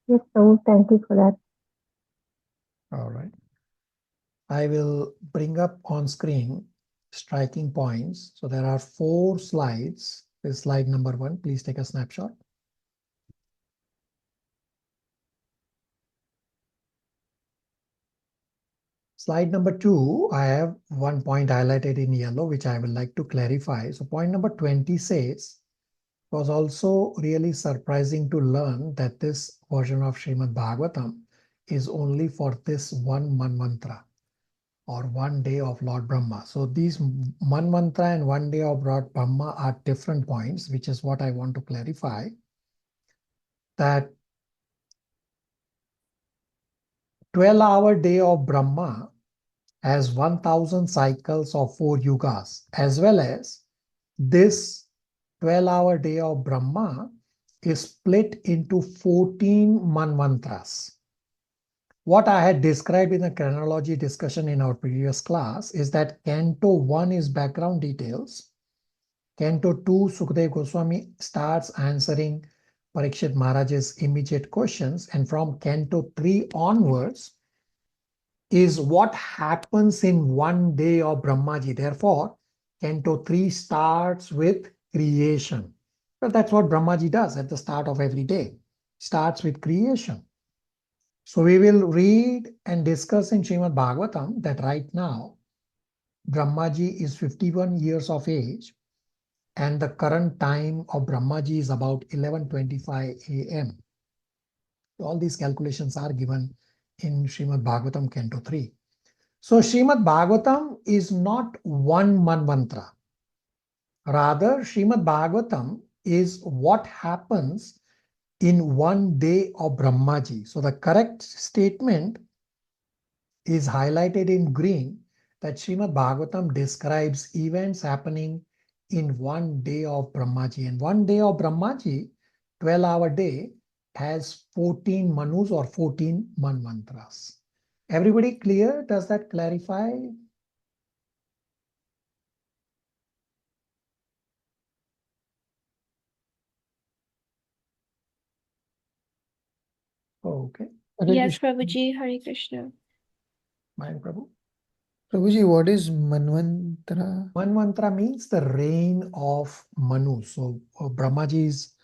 Yes, Prabhu, thank you for that. All right. I will bring up on screen striking points. So there are 4 slides. This is slide number 1. Please take a snapshot. Slide number 2, I have one point highlighted in yellow, which I would like to clarify. So point number 20 says, it was also really surprising to learn that this version of Srimad Bhagavatam is only for this one manvantara, or 1 day of Lord Brahma. So these manvantara and 1 day of Lord Brahma are different points, which is what I want to clarify. That 12-hour day of Brahma has 1000 cycles of 4 yugas, as well as this 12-hour day of Brahma is split into 14 manvantras. What I had described in the chronology discussion in our previous class is that Canto 1 is background details. Canto 2, Sukadeva Goswami starts answering Parikshit Maharaj's immediate questions, and from Canto 3 onwards is what happens in 1 day of Brahmaji. Therefore, Canto 3 starts with creation. But that's what Brahmaji does at the start of every day. Starts with creation. So we will read and discuss in Srimad Bhagavatam that right now, Brahmaji is 51 years of age, and the current time of Brahmaji is about 11:25 a.m. All these calculations are given in Srimad Bhagavatam Canto 3. So Srimad Bhagavatam is not one manvantara. Rather, Srimad Bhagavatam is what happens in 1 day of Brahmaji. So the correct statement is highlighted in green, that Srimad Bhagavatam describes events happening in 1 day of Brahmaji. And 1 day of Brahmaji, 12-hour day, has 14 manus or 14 manvantras. Everybody clear? Does that clarify? Okay. Yes, Prabhuji, Hare Krishna. Mind Prabhu? Prabhuji, what is Manvantara? Manvantara means the reign of Manu. So Brahmaji's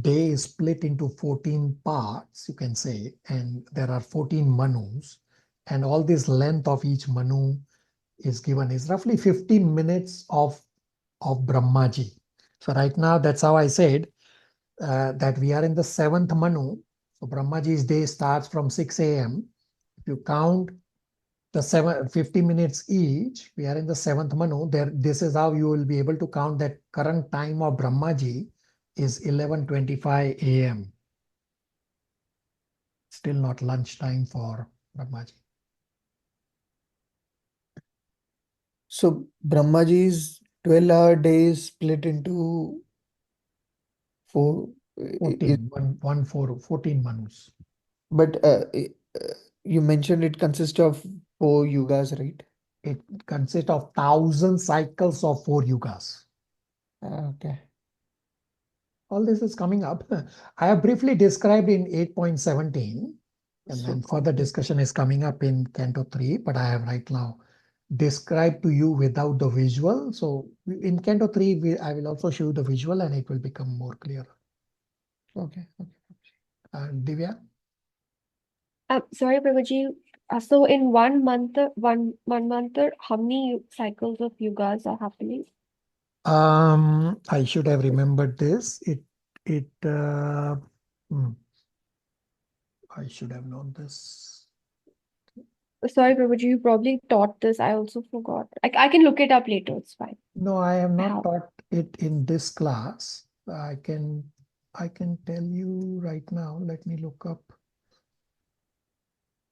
day is split into 14 parts, you can say, and there are 14 Manus. And all this length of each Manu is given is roughly 50 minutes of Brahmaji. So right now, that's how I said that we are in the 7th Manu. So Brahmaji's day starts from 6 a.m. If you count the 50 minutes each. We are in the 7th Manu. There, this is how you will be able to count that current time of Brahmaji is 11:25 a.m. Still not lunch time for Brahmaji. So Brahmaji's 12-hour days split into 4. 14 Manus. But you mentioned it consists of 4 yugas, right? It consists of 1,000 cycles of 4 yugas. Okay. All this is coming up. I have briefly described in 8.17, and then further discussion is coming up in Canto 3, but I have right now described to you without the visual. So in Canto 3, I will also show you the visual and it will become more clear. Okay. Divya? Sorry, Prabhuji. So in one month, how many cycles of yugas are happening? I should have remembered this. I should have known this. Sorry, Prabhuji, you probably taught this. I also forgot. I can look it up later. It's fine. No, I have not How? taught it in this class. I can tell you right now. Let me look up.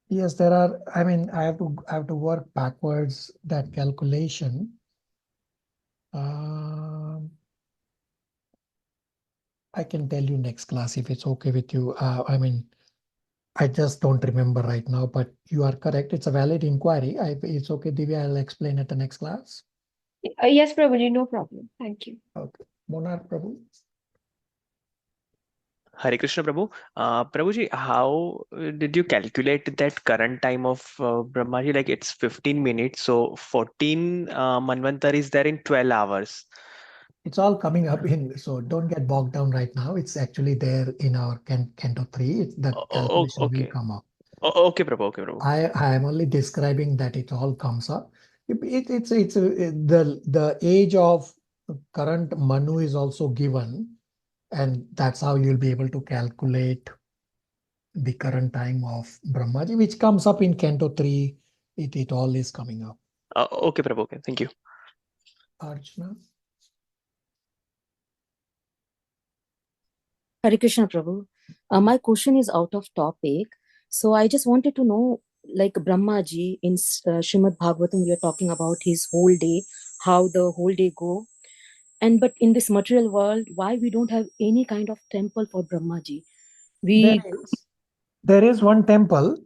Yes, there are. I mean, I have to work backwards that calculation. I can tell you next class if it's okay with you. I mean, I just don't remember right now, but you are correct. It's a valid inquiry. It's okay, Divya. I'll explain at the next class. Yes, Prabhuji, no problem. Thank you. Okay. Monarch Prabhu. Hare Krishna Prabhu. Prabhuji, how did you calculate that current time of Brahmaji? Like it's 15 minutes, so 14 Manvantar is there in 12 hours. It's all coming up in, so don't get bogged down right now. It's actually there in our Canto 3. That calculation will Okay. come up. Okay, Prabhu. Okay, Prabhu. I am only describing that it all comes up. The age of current Manu is also given, and that's how you'll be able to calculate the current time of Brahmaji, which comes up in Canto 3. It all is coming up. Okay, Prabhu. Okay, thank you. Archana? Hare Krishna Prabhu. My question is out of topic. So I just wanted to know, like Brahmaji in Srimad Bhagavatam, we are talking about his whole day, how the whole day go. But in this material world, why we don't have any kind of temple for Brahmaji? There is one temple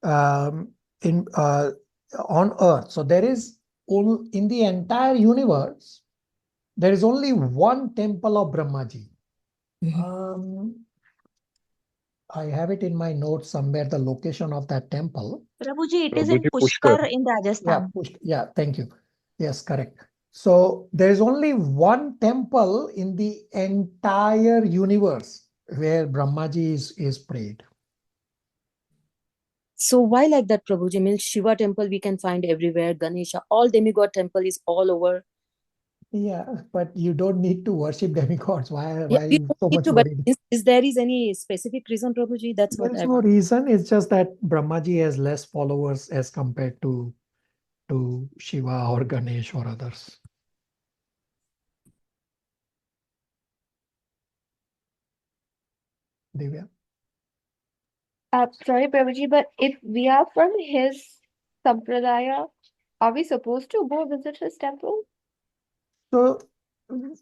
in on Earth. So there is in the entire universe, there is only one temple of Brahmaji. I have it in my notes somewhere, the location of that temple. Prabhuji, it is in Pushkar in Rajasthan. Yeah, thank you. Yes, correct. So there is only one temple in the entire universe where Brahmaji is prayed. So why like that, Prabhuji? Means Shiva temple we can find everywhere, Ganesha, all demigod temple is all over. Yeah, but you don't need to worship demigods. Why are We you don't so need much to, but worried? is there any specific reason, Prabhuji? That's There what is I no reason. It's just that Brahmaji has less followers as compared to Shiva or Ganesh or others. Divya? Sorry, Prabhuji, but if we are from his sampradaya, are we supposed to go visit his temple? So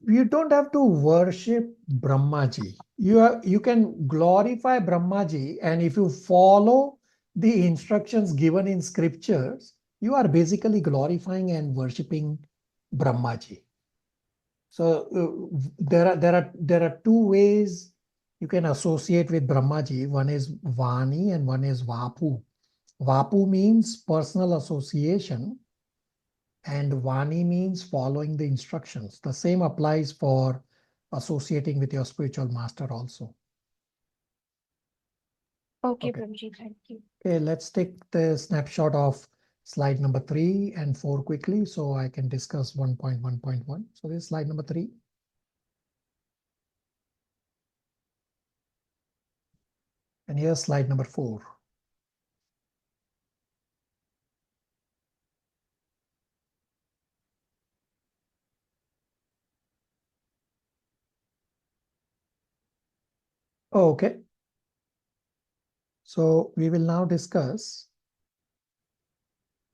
you don't have to worship Brahmaji. You can glorify Brahmaji, and if you follow the instructions given in scriptures, you are basically glorifying and worshipping Brahmaji. So there are two ways you can associate with Brahmaji. One is Vani and one is Vapu. Vapu means personal association, and Vani means following the instructions. The same applies for associating with your spiritual master also. Okay, Okay. Prabhuji, thank you. Okay, let's take the snapshot of slide number 3 and 4 quickly so I can discuss 1.1.1. So this is slide number 3. And here's slide number 4. Oh, okay. So we will now discuss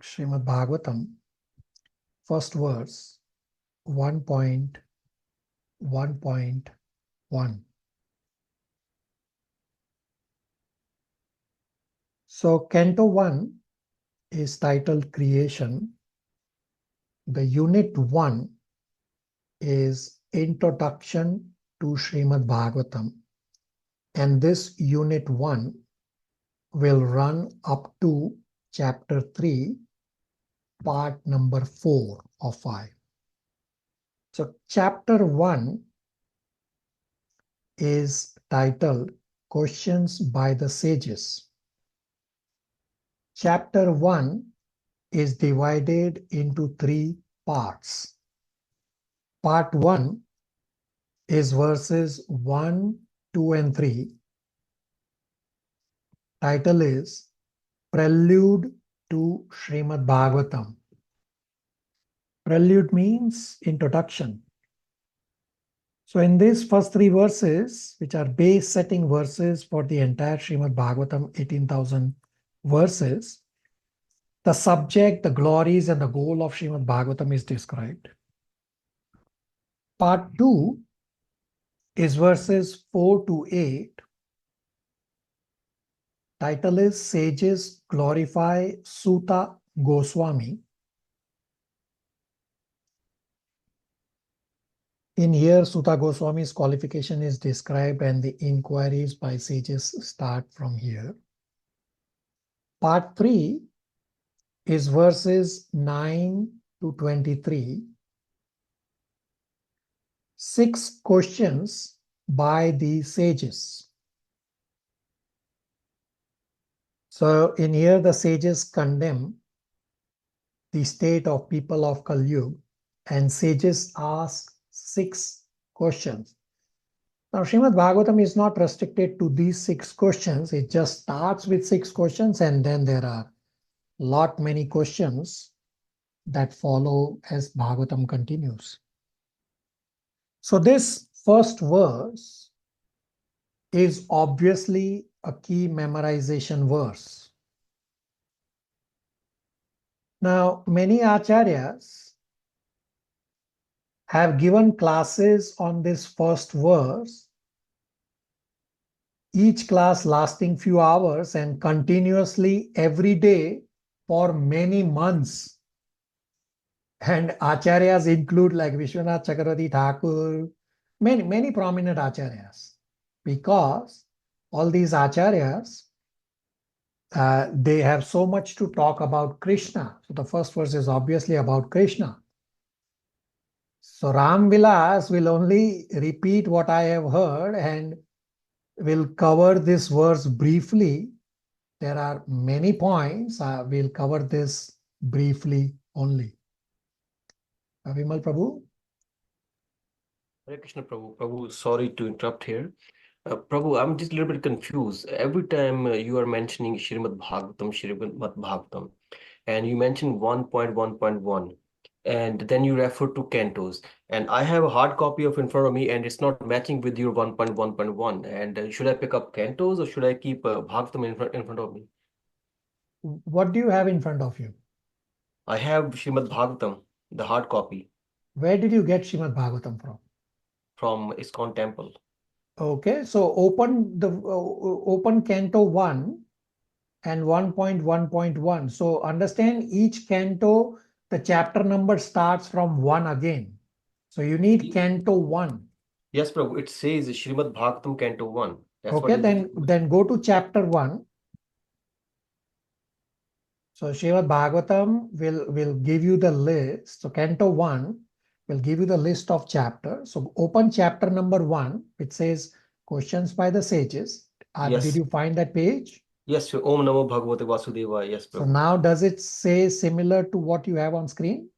Srimad Bhagavatam, first verse, 1.1.1. So Canto 1 is titled Creation. The Unit 1 is Introduction to Srimad Bhagavatam. And this Unit 1 will run up to Chapter 3, Part number 4 of 5. So Chapter 1 is titled Questions by the Sages. Chapter 1 is divided into 3 parts. Part 1 is verses 1, 2, and 3. Title is Prelude to Srimad Bhagavatam. Prelude means introduction. So in these first 3 verses, which are base setting verses for the entire Srimad Bhagavatam, 18,000 verses, the subject, the glories, and the goal of Srimad Bhagavatam is described. Part 2 is verses 4 to 8. Title is Sages Glorify Suta Goswami. In here, Suta Goswami's qualification is described and the inquiries by sages start from here. Part 3 is verses 9 to 23. 6 questions by the sages. So in here, the sages condemn the state of people of Kali Yuga, and sages ask 6 questions. Now, Srimad Bhagavatam is not restricted to these 6 questions. It just starts with 6 questions, and then there are many questions that follow as Bhagavatam continues. So this first verse is obviously a key memorization verse. Now, many acharyas have given classes on this first verse, each class lasting few hours and continuously every day for many months. And acharyas include like Vishwanath Chakravarti Thakur, many prominent acharyas, because all these acharyas, they have so much to talk about Krishna. So the first verse is obviously about Krishna. So Ram Vilas will only repeat what I have heard and will cover this verse briefly. There are many points. We'll cover this briefly only. Vimal Prabhu? Hare Krishna Prabhu. Prabhu, sorry to interrupt here. Prabhu, I'm just a little bit confused. Every time you are mentioning Srimad Bhagavatam, and you mention 1.1.1, and then you refer to cantos. And I have a hard copy of in front of me, and it's not matching with your 1.1.1. And should I pick up cantos or should I keep Bhagavatam in front of me? What do you have in front of you? I have Srimad Bhagavatam, the hard copy. Where did you get Srimad Bhagavatam from? From ISKCON temple. Okay, so open Canto 1 and 1.1.1. So understand each canto, the chapter number starts from 1 again. So you need Canto 1. Yes, Prabhu. It says Srimad Bhagavatam Canto 1. That's okay, what then go to chapter 1. So Srimad Bhagavatam will give you the list. So Canto 1 will give you the list of chapters. So open chapter number 1, which says questions by the sages. Yes. Did you find that page? Yes, Om Namo Bhagavate Vasudeva. Yes, Prabhu. So now does it say similar to what you have on screen?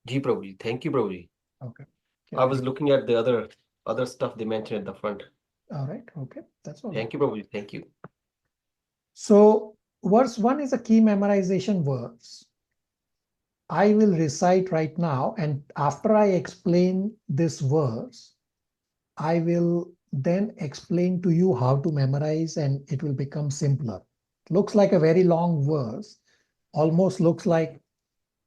Ji, Prabhuji. Thank you, Prabhuji. Okay. I was looking at the other stuff they mentioned at the front. All right. Okay. That's all. Thank you, Prabhuji. Thank you. So verse 1 is a key memorization verse. I will recite right now, and after I explain this verse, I will then explain to you how to memorize, and it will become simpler. It looks like a very long verse, almost looks like,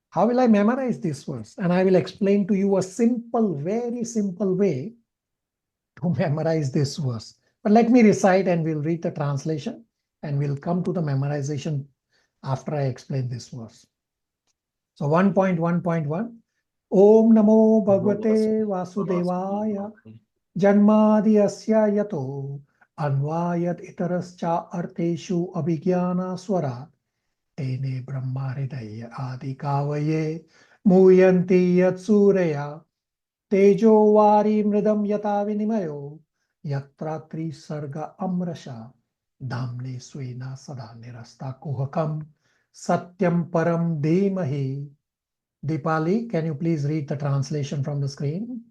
how will I memorize this verse? And I will explain to you a simple, very simple way to memorize this verse. But let me recite and we'll read the translation and we'll come to the memorization after I explain this verse. So 1.1.1 Om Namo Bhagavate Vasudevaya Janmadi Asya Yato Anvayat Itarascha Arteshu Abhigyana Swara Tene Brahmaridaya Adi Kavaye Muyanti Yat Surya Tejo Vari Mridam Yata Vinimayo Yatratri Sarga Amrasha Damne Swena Sada Nirasta Kuhakam Satyam Param Dhimahi. Deepali, can you please read the translation from the screen?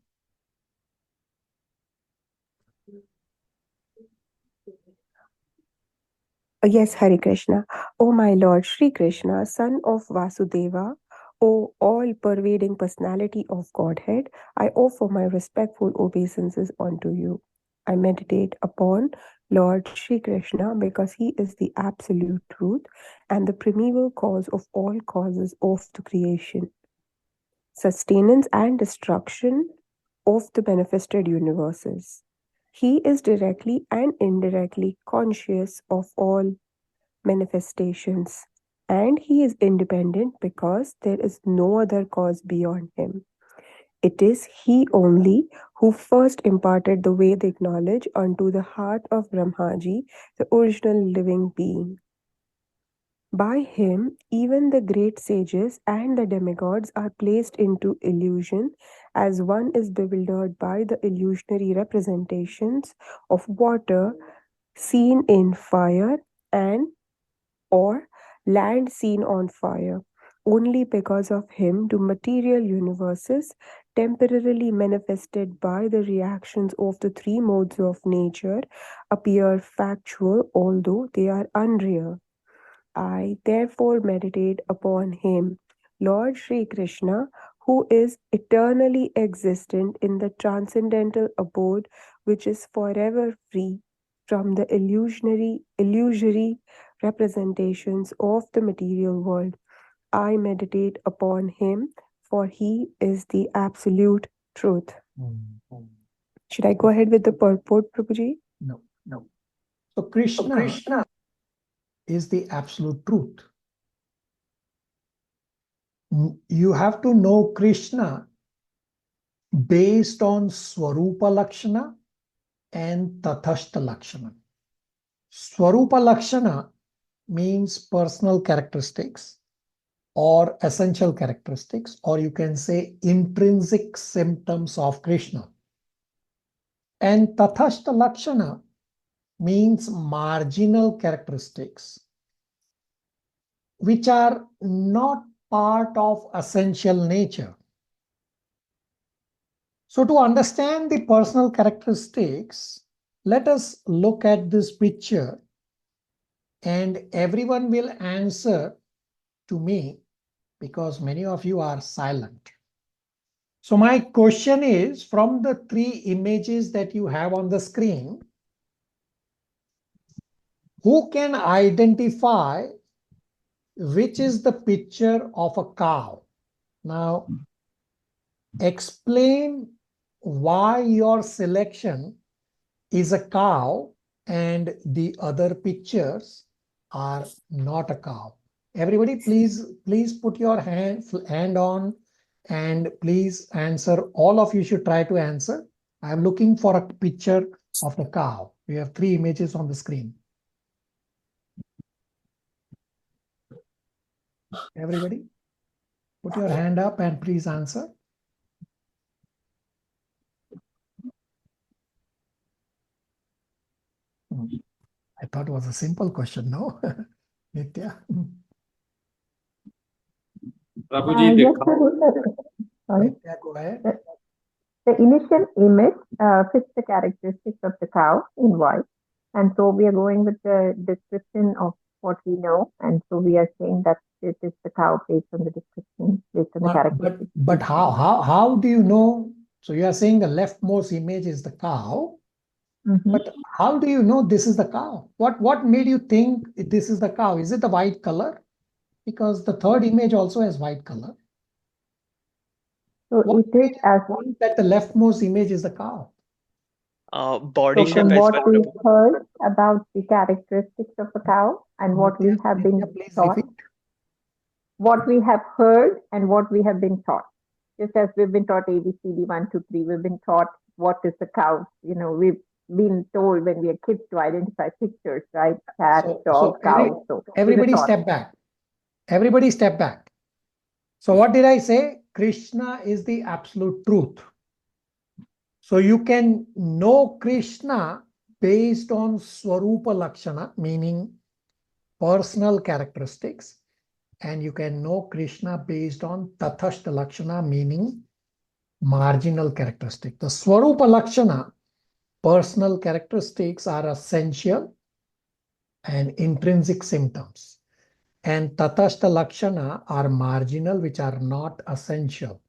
Yes, Hare Krishna. O my Lord Sri Krishna, son of Vasudeva, O all-pervading personality of Godhead, I offer my respectful obeisances unto you. I meditate upon Lord Sri Krishna because he is the absolute truth and the primeval cause of all causes of the creation, sustenance and destruction of the manifested universes. He is directly and indirectly conscious of all manifestations, and he is independent because there is no other cause beyond him. It is he only who first imparted the Vedic knowledge unto the heart of Brahmaji, the original living being. By him, even the great sages and the demigods are placed into illusion, as one is bewildered by the illusionary representations of water seen in fire and or land seen on fire. Only because of him do material universes, temporarily manifested by the reactions of the three modes of nature, appear factual, although they are unreal. I therefore meditate upon him, Lord Sri Krishna, who is eternally existent in the transcendental abode which is forever free from the illusory representations of the material world. I meditate upon him, for he is the absolute truth. Should I go ahead with the purport, Prabhuji? No. So Krishna is the absolute truth. You have to know Krishna based on Swarupa Lakshana and Tathastha Lakshana. Swarupa Lakshana means personal characteristics or essential characteristics, or you can say intrinsic symptoms of Krishna. And Tathastha Lakshana means marginal characteristics which are not part of essential nature. So to understand the personal characteristics, let us look at this picture and everyone will answer to me because many of you are silent. So my question is, from the three images that you have on the screen, who can identify which is the picture of a cow? Now, explain why your selection is a cow and the other pictures are not a cow. Everybody, please put your hand on and please answer. All of you should try to answer. I'm looking for a picture of the cow. We have three images on the screen. Everybody, put your hand up and please answer. I thought it was a simple question, no? Nitya? Prabhuji, yes, sorry. Nitya, go ahead. The initial image fits the characteristics of the cow in white. And so we are going with the description of what we know. And so we are saying that it is the cow based on the description, based on the characteristics. But how do you know? So you are saying the leftmost image is the cow. But how do you know this is the cow? What made you think this is the cow? Is it the white color? Because the third image also has white color. So What it made is you as think that the leftmost image is the cow? Body so shape from as what well, we Prabhu. heard about the characteristics of a cow and what we have been Please taught, repeat. what we have heard and what we have been taught. Just as we've been taught ABCD 1, 2, 3, we've been taught what is the cow. We've been told when we are kids to identify pictures, right? Cat, dog, cow. So everybody step back. Everybody step back. So what did I say? Krishna is the absolute truth. So you can know Krishna based on Swarupa Lakshana, meaning personal characteristics. And you can know Krishna based on Tathashta Lakshana, meaning marginal characteristic. The Swarupa Lakshana, personal characteristics, are essential and intrinsic symptoms. And Tathashta Lakshana are marginal, which are not essential.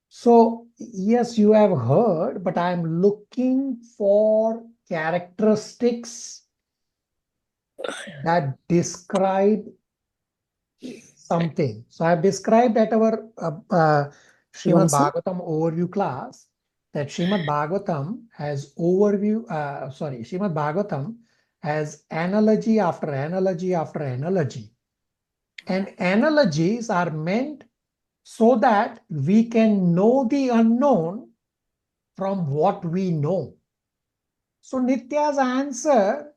So, yes, you have heard, but I'm looking for characteristics that describe something. So, I've described at our Srimad Bhagavatam overview class that Srimad Bhagavatam has Srimad Bhagavatam has analogy after analogy after analogy. And analogies are meant so that we can know the unknown from what we know. So Nitya's answer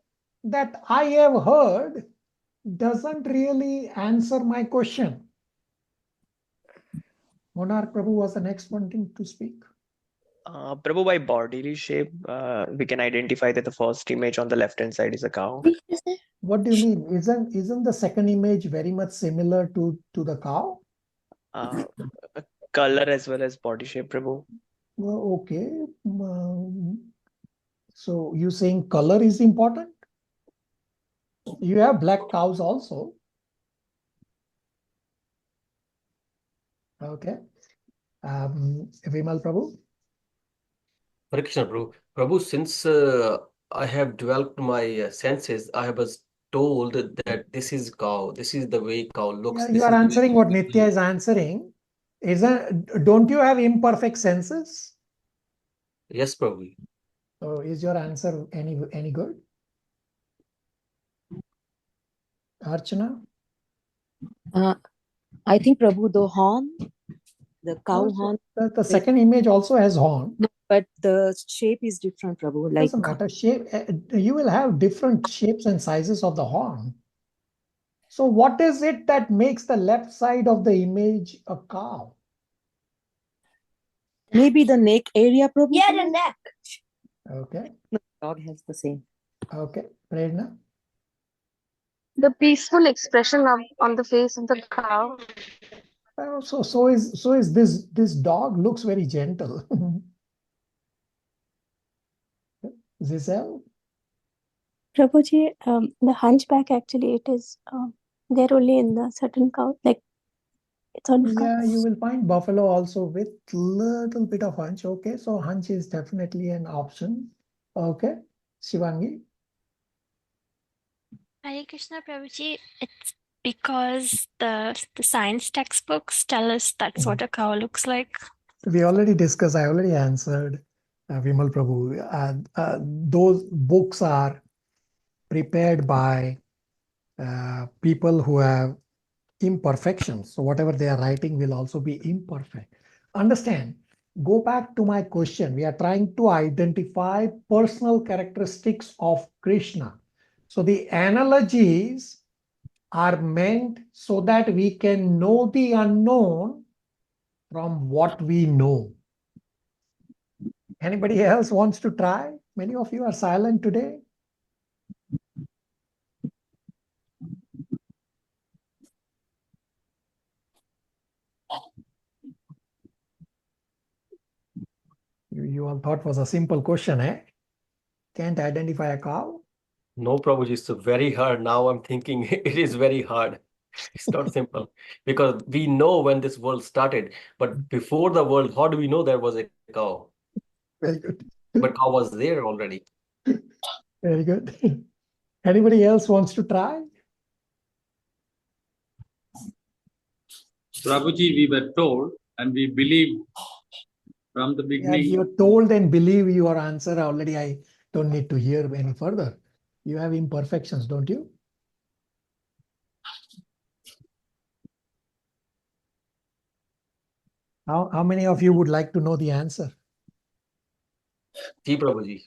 that I have heard doesn't really answer my question. Monarch Prabhu was the next one to speak. Prabhu, by bodily shape, we can identify that the first image on the left-hand side is a cow. What do you mean? Isn't the second image very much similar to the cow? Color as well as body shape, Prabhu. Well, okay. So you saying color is important? You have black cows also. Okay. Vimal Prabhu? Hare Krishna, Prabhu. Prabhu, since I have developed my senses, I was told that this is cow. This is the way cow looks. Yeah, you are answering what Nitya is answering. Don't you have imperfect senses? Yes, Prabhu. So is your answer any good? Archana? I think Prabhu, the horn, the cow horn. The second image also has horn. No, but the shape is different, Prabhu. Like doesn't matter. Shape. You will have different shapes and sizes of the horn. So what is it that makes the left side of the image a cow? maybe the neck area, Prabhu. Yeah, the neck. Okay. No, dog has the same. Okay. Prerna? The peaceful expression on the face of the cow. So is this dog looks very gentle. Giselle? Prabhuji, the hunchback actually it is there only in the certain cow, like it's on cow. Yeah, you will find buffalo also with little bit of hunch. Okay, so hunch is definitely an option. Okay, Shivangi? Hare Krishna Prabhuji, it's because the science textbooks tell us that's what a cow looks like. We already discussed, I already answered, Vimal Prabhu. Those books are prepared by people who have imperfections. So whatever they are writing will also be imperfect. Understand, go back to my question. We are trying to identify personal characteristics of Krishna. So the analogies are meant so that we can know the unknown from what we know. Anybody else wants to try? Many of you are silent today. You all thought was a simple question, eh? Can't identify a cow? No, Prabhuji, it's very hard. Now I'm thinking it is very hard. It's not simple because we know when this world started, but before the world, how do we know there was a cow? Very good. But cow was there already. Very good. Anybody else wants to try? Prabhuji, we were told and we believed from the Yeah, beginning. you're told and believe your answer already. I don't need to hear any further. You have imperfections, don't you? How many of you would like to know the answer? Ji Prabhuji.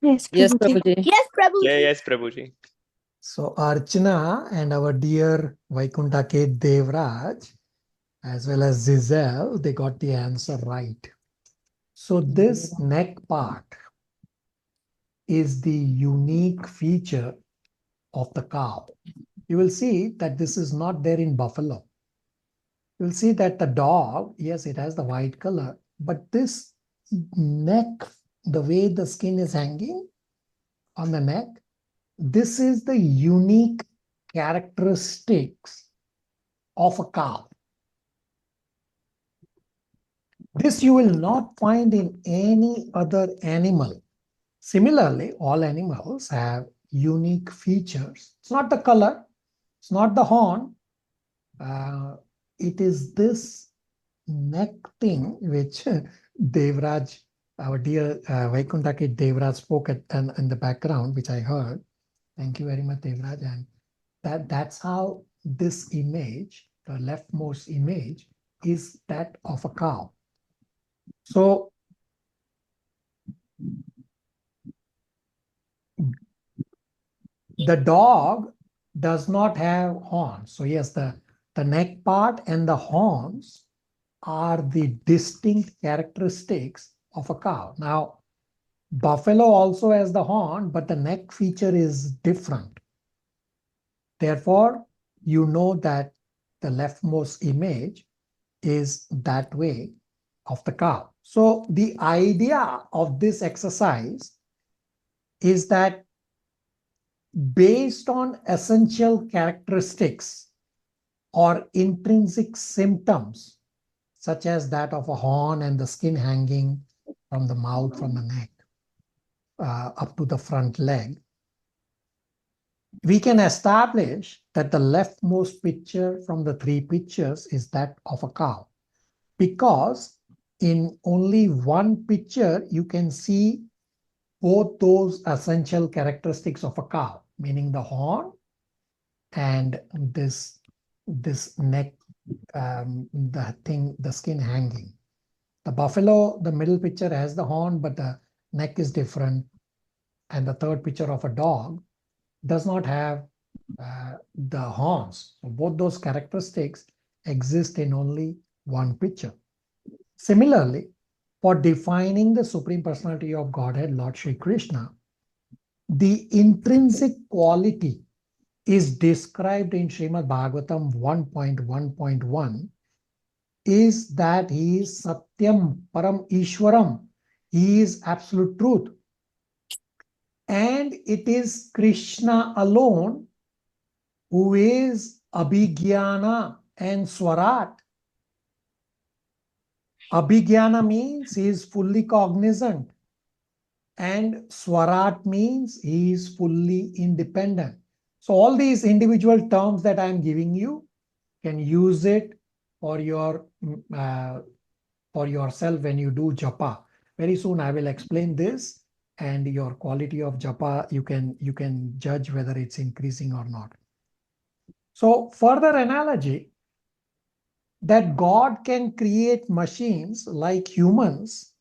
Yes, Yes, Prabhuji. Prabhuji. Yes, Prabhuji. Yeah, yes, Prabhuji. So Archana and our dear Vaikunta K. Devraj, as well as Zizel, they got the answer right. So this neck part is the unique feature of the cow. You will see that this is not there in buffalo. You'll see that the dog, yes, it has the white color, but this neck, the way the skin is hanging on the neck, this is the unique characteristics of a cow. This you will not find in any other animal. Similarly, all animals have unique features. It's not the color, it's not the horn. It is this neck thing which Devraj, our dear Vaikuntaki Devraj spoke in the background, which I heard. Thank you very much, Devraj. And that's how this image, the leftmost image, is that of a cow. So the dog does not have horns. So yes, the neck part and the horns are the distinct characteristics of a cow. Now, buffalo also has the horn, but the neck feature is different. Therefore, you know that the leftmost image is that way of the cow. So the idea of this exercise is that based on essential characteristics or intrinsic symptoms, such as that of a horn and the skin hanging from the mouth, from the neck, up to the front leg, we can establish that the leftmost picture from the three pictures is that of a cow. Because in only one picture, you can see both those essential characteristics of a cow, meaning the horn and this neck, the skin hanging. The buffalo, the middle picture has the horn, but the neck is different. And the third picture of a dog does not have the horns. So both those characteristics exist in only one picture. Similarly, for defining the Supreme Personality of Godhead, Lord Shri Krishna, the intrinsic quality is described in Srimad Bhagavatam 1.1.1 is that he is Satyam Param Ishwaram. He is absolute truth. And it is Krishna alone who is Abhigyana and Swarat. Abhigyana means he is fully cognizant. And Swarat means he is fully independent. So all these individual terms that I am giving you, can use it for your for yourself when you do japa. Very soon I will explain this, and your quality of japa, you can judge whether it's increasing or not. So further analogy, that God can create machines like humans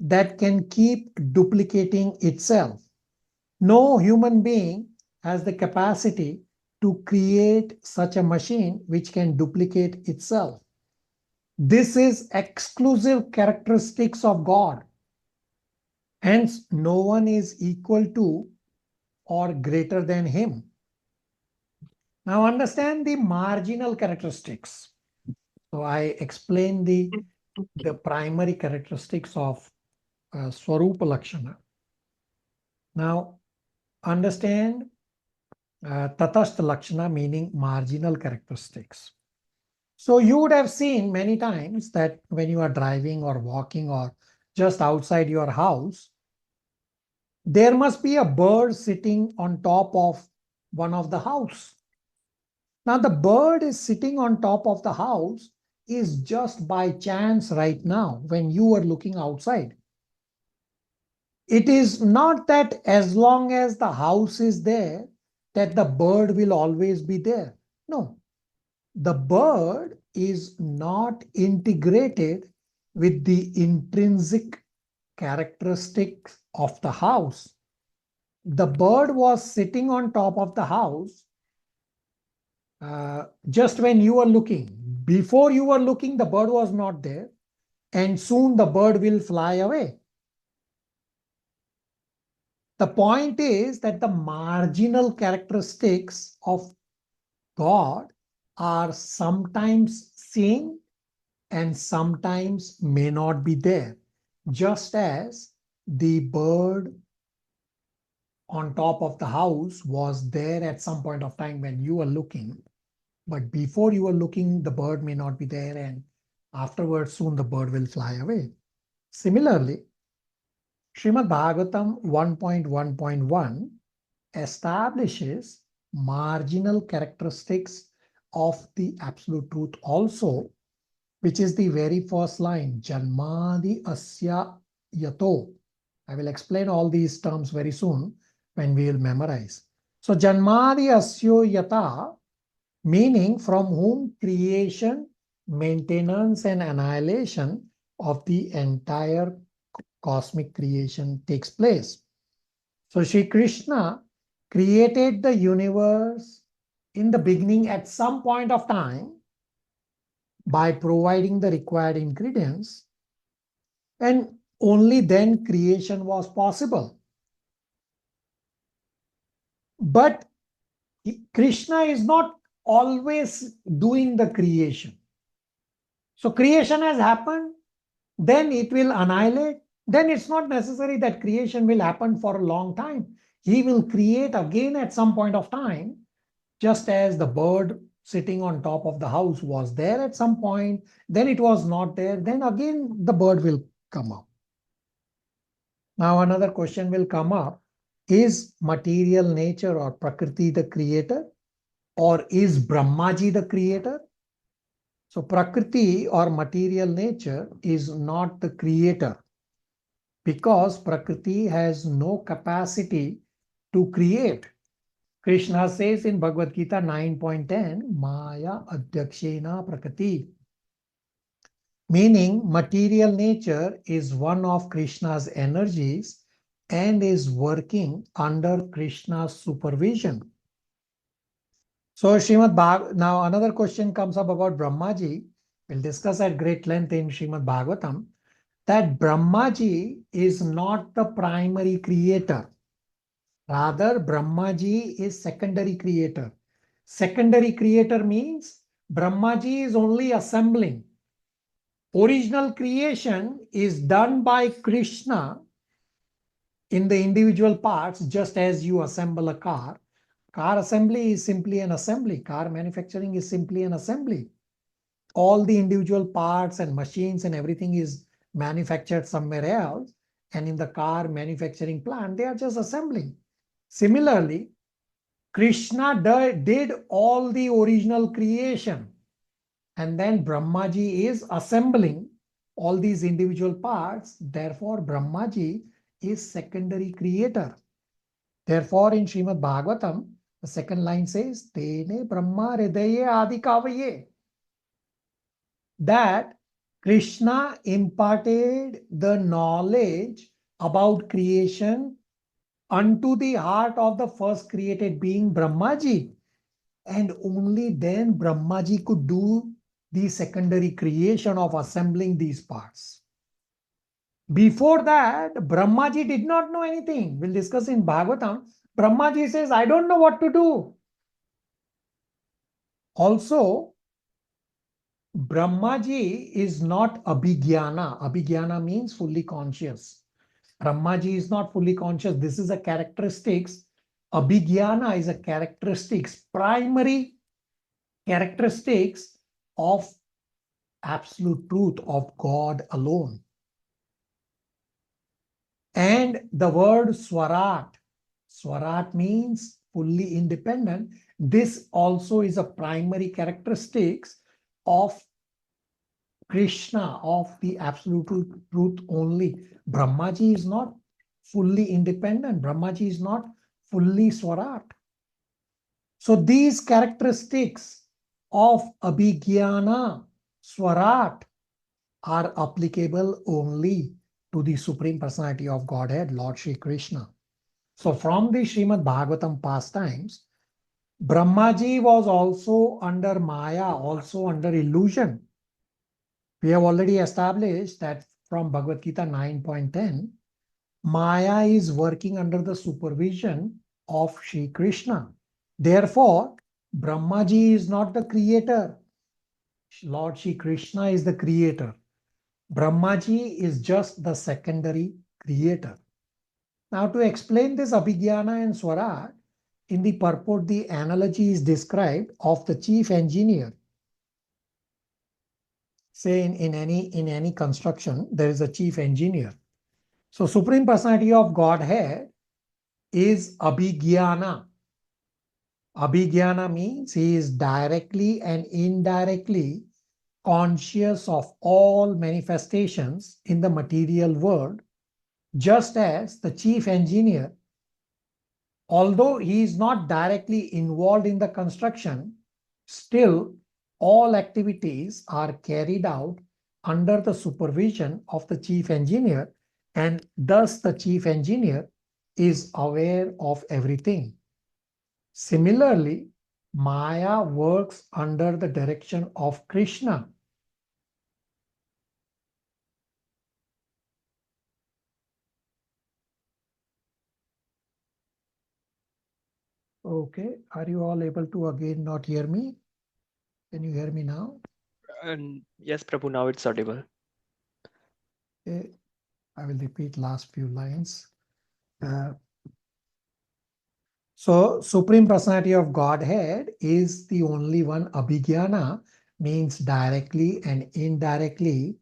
that can keep duplicating itself. No human being has the capacity to create such a machine which can duplicate itself. This is exclusive characteristics of God. Hence, no one is equal to or greater than him. Now understand the marginal characteristics. So I explained the primary characteristics of Swarupa Lakshana. Now understand Tatastha Lakshana, meaning marginal characteristics. So you would have seen many times that when you are driving or walking or just outside your house, there must be a bird sitting on top of one of the house. Now the bird is sitting on top of the house is just by chance right now when you are looking outside. It is not that as long as the house is there, that the bird will always be there. No, the bird is not integrated with the intrinsic characteristics of the house. The bird was sitting on top of the house just when you were looking. Before you were looking, the bird was not there, and soon the bird will fly away. The point is that the marginal characteristics of God are sometimes seen and sometimes may not be there, just as the bird on top of the house was there at some point of time when you were looking, but before you were looking, the bird may not be there, and afterwards soon the bird will fly away. Similarly, Srimad Bhagavatam 1.1.1 establishes marginal characteristics of the absolute truth also, which is the very first line, Janmadi Asya Yato. I will explain all these terms very soon when we will memorize. So Janmadi Asyo Yata, meaning from whom creation, maintenance, and annihilation of the entire cosmic creation takes place. So Shri Krishna created the universe in the beginning at some point of time by providing the required ingredients, and only then creation was possible. But Krishna is not always doing the creation. So creation has happened, then it will annihilate. Then it's not necessary that creation will happen for a long time. He will create again at some point of time, just as the bird sitting on top of the house was there at some point, then it was not there, then again the bird will come up. Now another question will come up. Is material nature or Prakriti the creator, or is Brahmaji the creator? So Prakriti or material nature is not the creator, because Prakriti has no capacity to create. Krishna says in Bhagavad Gita 9.10, Maya Adhyakshena Prakriti, meaning material nature is one of Krishna's energies and is working under Krishna's supervision. So Srimad Bhagavatam, now another question comes up about Brahmaji. We'll discuss at great length in Srimad Bhagavatam that Brahmaji is not the primary creator. Rather, Brahmaji is secondary creator. Secondary creator means Brahmaji is only assembling. Original creation is done by Krishna in the individual parts, just as you assemble a car. Car assembly is simply an assembly. Car manufacturing is simply an assembly. All the individual parts and machines and everything is manufactured somewhere else. And in the car manufacturing plant, they are just assembling. Similarly, Krishna did all the original creation. And then Brahmaji is assembling all these individual parts. Therefore, Brahmaji is secondary creator. Therefore, in Srimad Bhagavatam, the second line says, Tene Brahma Hridaye Adikavaye. That Krishna imparted the knowledge about creation unto the heart of the first created being, Brahmaji. And only then Brahmaji could do the secondary creation of assembling these parts. Before that, Brahmaji did not know anything. We'll discuss in Bhagavatam. Brahmaji says, I don't know what to do. Also, Brahmaji is not abhigyana. Abhigyana means fully conscious. Brahmaji is not fully conscious. This is a characteristics. Abhigyana is a characteristics, primary characteristics of absolute truth of God alone. And the word Swarat, Swarat means fully independent. This also is a primary characteristics of Krishna, of the absolute truth only. Brahmaji is not fully independent. Brahmaji is not fully Swarat. So these characteristics of Abhigyana, Swarat, are applicable only to the Supreme Personality of Godhead, Lord Shri Krishna. So from the Srimad Bhagavatam pastimes, Brahmaji was also under Maya, also under illusion. We have already established that from Bhagavad Gita 9.10, Maya is working under the supervision of Shri Krishna. Therefore, Brahmaji is not the creator. Lord Shri Krishna is the creator. Brahmaji is just the secondary creator. Now, to explain this Abhigyana and Swarat, in the purport, the analogy is described of the chief engineer. Say in any construction, there is a chief engineer. So Supreme Personality of Godhead is Abhigyana. Abhigyana means he is directly and indirectly conscious of all manifestations in the material world, just as the chief engineer, although he is not directly involved in the construction, still all activities are carried out under the supervision of the chief engineer, and thus the chief engineer is aware of everything. Similarly, Maya works under the direction of Krishna. Okay, are you all able to again not hear me? Can you hear me now? Yes, Prabhu, now it's audible. Okay, I will repeat last few lines. So, Supreme Personality of Godhead is the only one. Abhigyana means directly and indirectly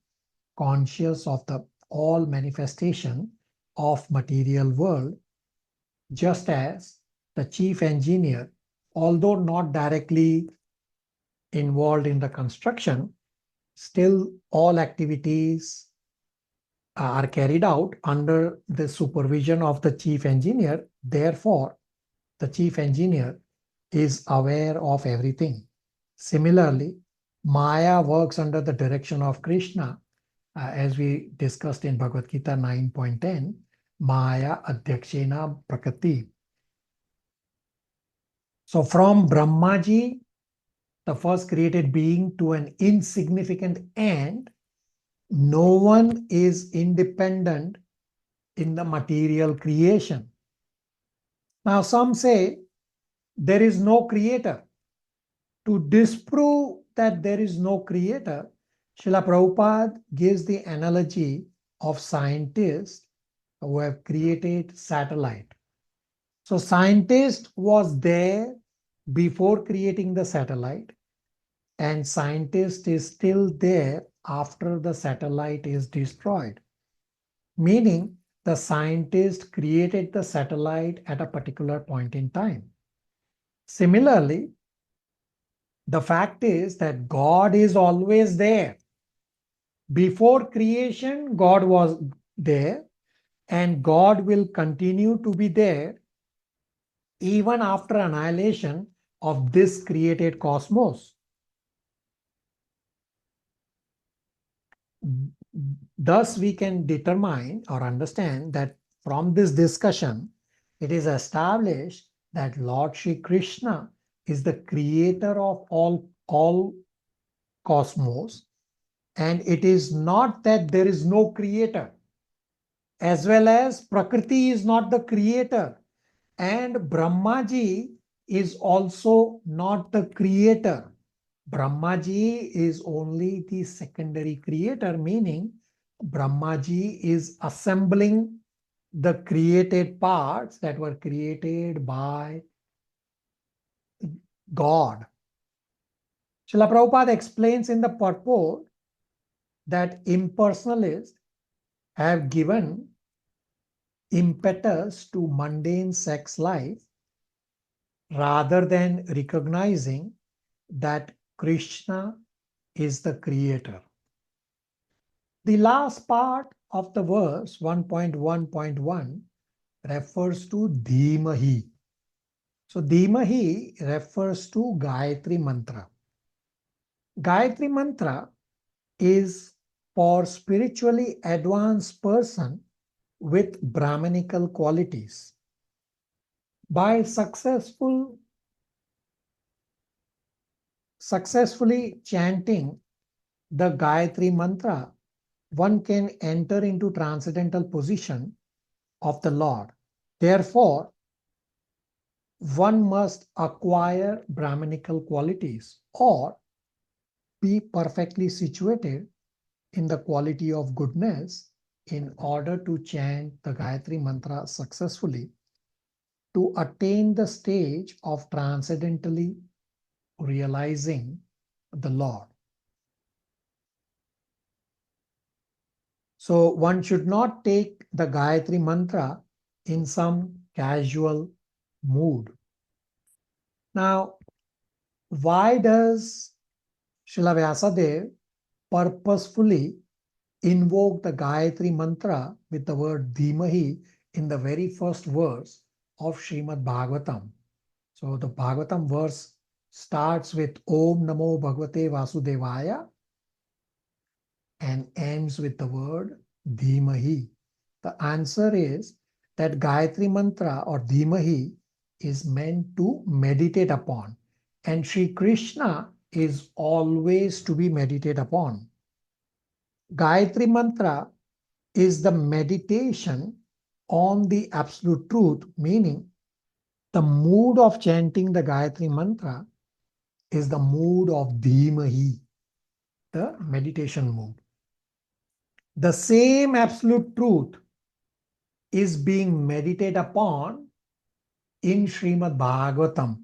conscious of the all manifestation of material world, just as the chief engineer, although not directly involved in the construction, still all activities are carried out under the supervision of the chief engineer. Therefore, the chief engineer is aware of everything. Similarly, Maya works under the direction of Krishna, as we discussed in Bhagavad Gita 9.10, Maya Adhyakshena Prakriti. So from Brahmaji, the first created being, to an insignificant ant, no one is independent in the material creation. Now some say there is no creator. To disprove that there is no creator, Srila Prabhupada gives the analogy of scientists who have created satellite. So scientist was there before creating the satellite, and scientist is still there after the satellite is destroyed. Meaning the scientist created the satellite at a particular point in time. Similarly, the fact is that God is always there. Before creation, God was there, and God will continue to be there even after annihilation of this created cosmos. Thus, we can determine or understand that from this discussion, it is established that Lord Shri Krishna is the creator of all cosmos, and it is not that there is no creator, as well as Prakriti is not the creator, and Brahmaji is also not the creator. Brahmaji is only the secondary creator, meaning Brahmaji is assembling the created parts that were created by God. Srila Prabhupada explains in the purport that impersonalists have given impetus to mundane sex life rather than recognizing that Krishna is the creator. The last part of the verse 1.1.1 refers to Dhimahi. So Dhimahi refers to Gayatri Mantra. Gayatri Mantra is for spiritually advanced person with Brahmanical qualities. By successfully chanting the Gayatri Mantra, one can enter into transcendental position of the Lord. Therefore, one must acquire Brahmanical qualities or be perfectly situated in the quality of goodness in order to chant the Gayatri Mantra successfully to attain the stage of transcendentally realizing the Lord. So one should not take the Gayatri Mantra in some casual mood. Now, why does Srila Vyasadeva purposefully invoke the Gayatri Mantra with the word Dhimahi in the very first verse of Srimad Bhagavatam? So the Bhagavatam verse starts with Om Namo Bhagavate Vasudevaya and ends with the word Dhimahi. The answer is that Gayatri Mantra or Dhimahi is meant to meditate upon, and Sri Krishna is always to be meditated upon. Gayatri Mantra is the meditation on the absolute truth, meaning the mood of chanting the Gayatri Mantra is the mood of Dhimahi, the meditation mood. The same absolute truth is being meditated upon in Srimad Bhagavatam.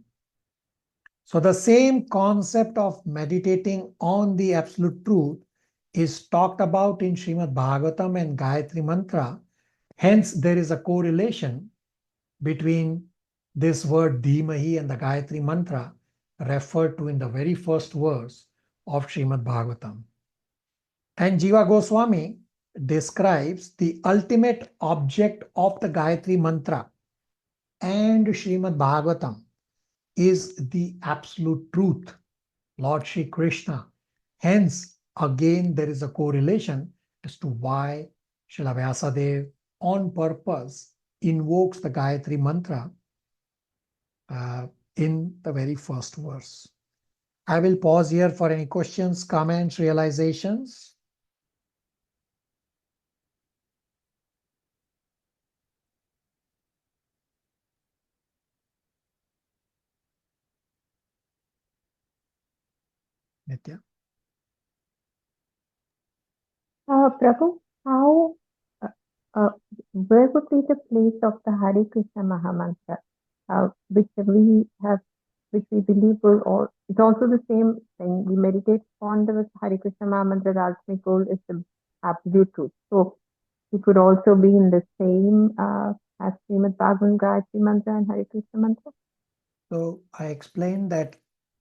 So the same concept of meditating on the absolute truth is talked about in Srimad Bhagavatam and Gayatri Mantra. Hence, there is a correlation between this word Dhimahi and the Gayatri Mantra referred to in the very first verse of Srimad Bhagavatam. And Jiva Goswami describes the ultimate object of the Gayatri Mantra and Srimad Bhagavatam is the absolute truth, Lord Shri Krishna. Hence, again, there is a correlation as to why Srila Vyasadeva on purpose invokes the Gayatri Mantra in the very first verse. I will pause here for any questions, comments, realizations. Nitya? Prabhu, how, where would be the place of the Hare Krishna Mahamantra, which we believe will, or it's also the same thing. We meditate on the Hare Krishna Mahamantra. The ultimate goal is the absolute truth. So it could also be in the same as Srimad Bhagavatam Gayatri Mantra and Hare Krishna Mantra. So I explained that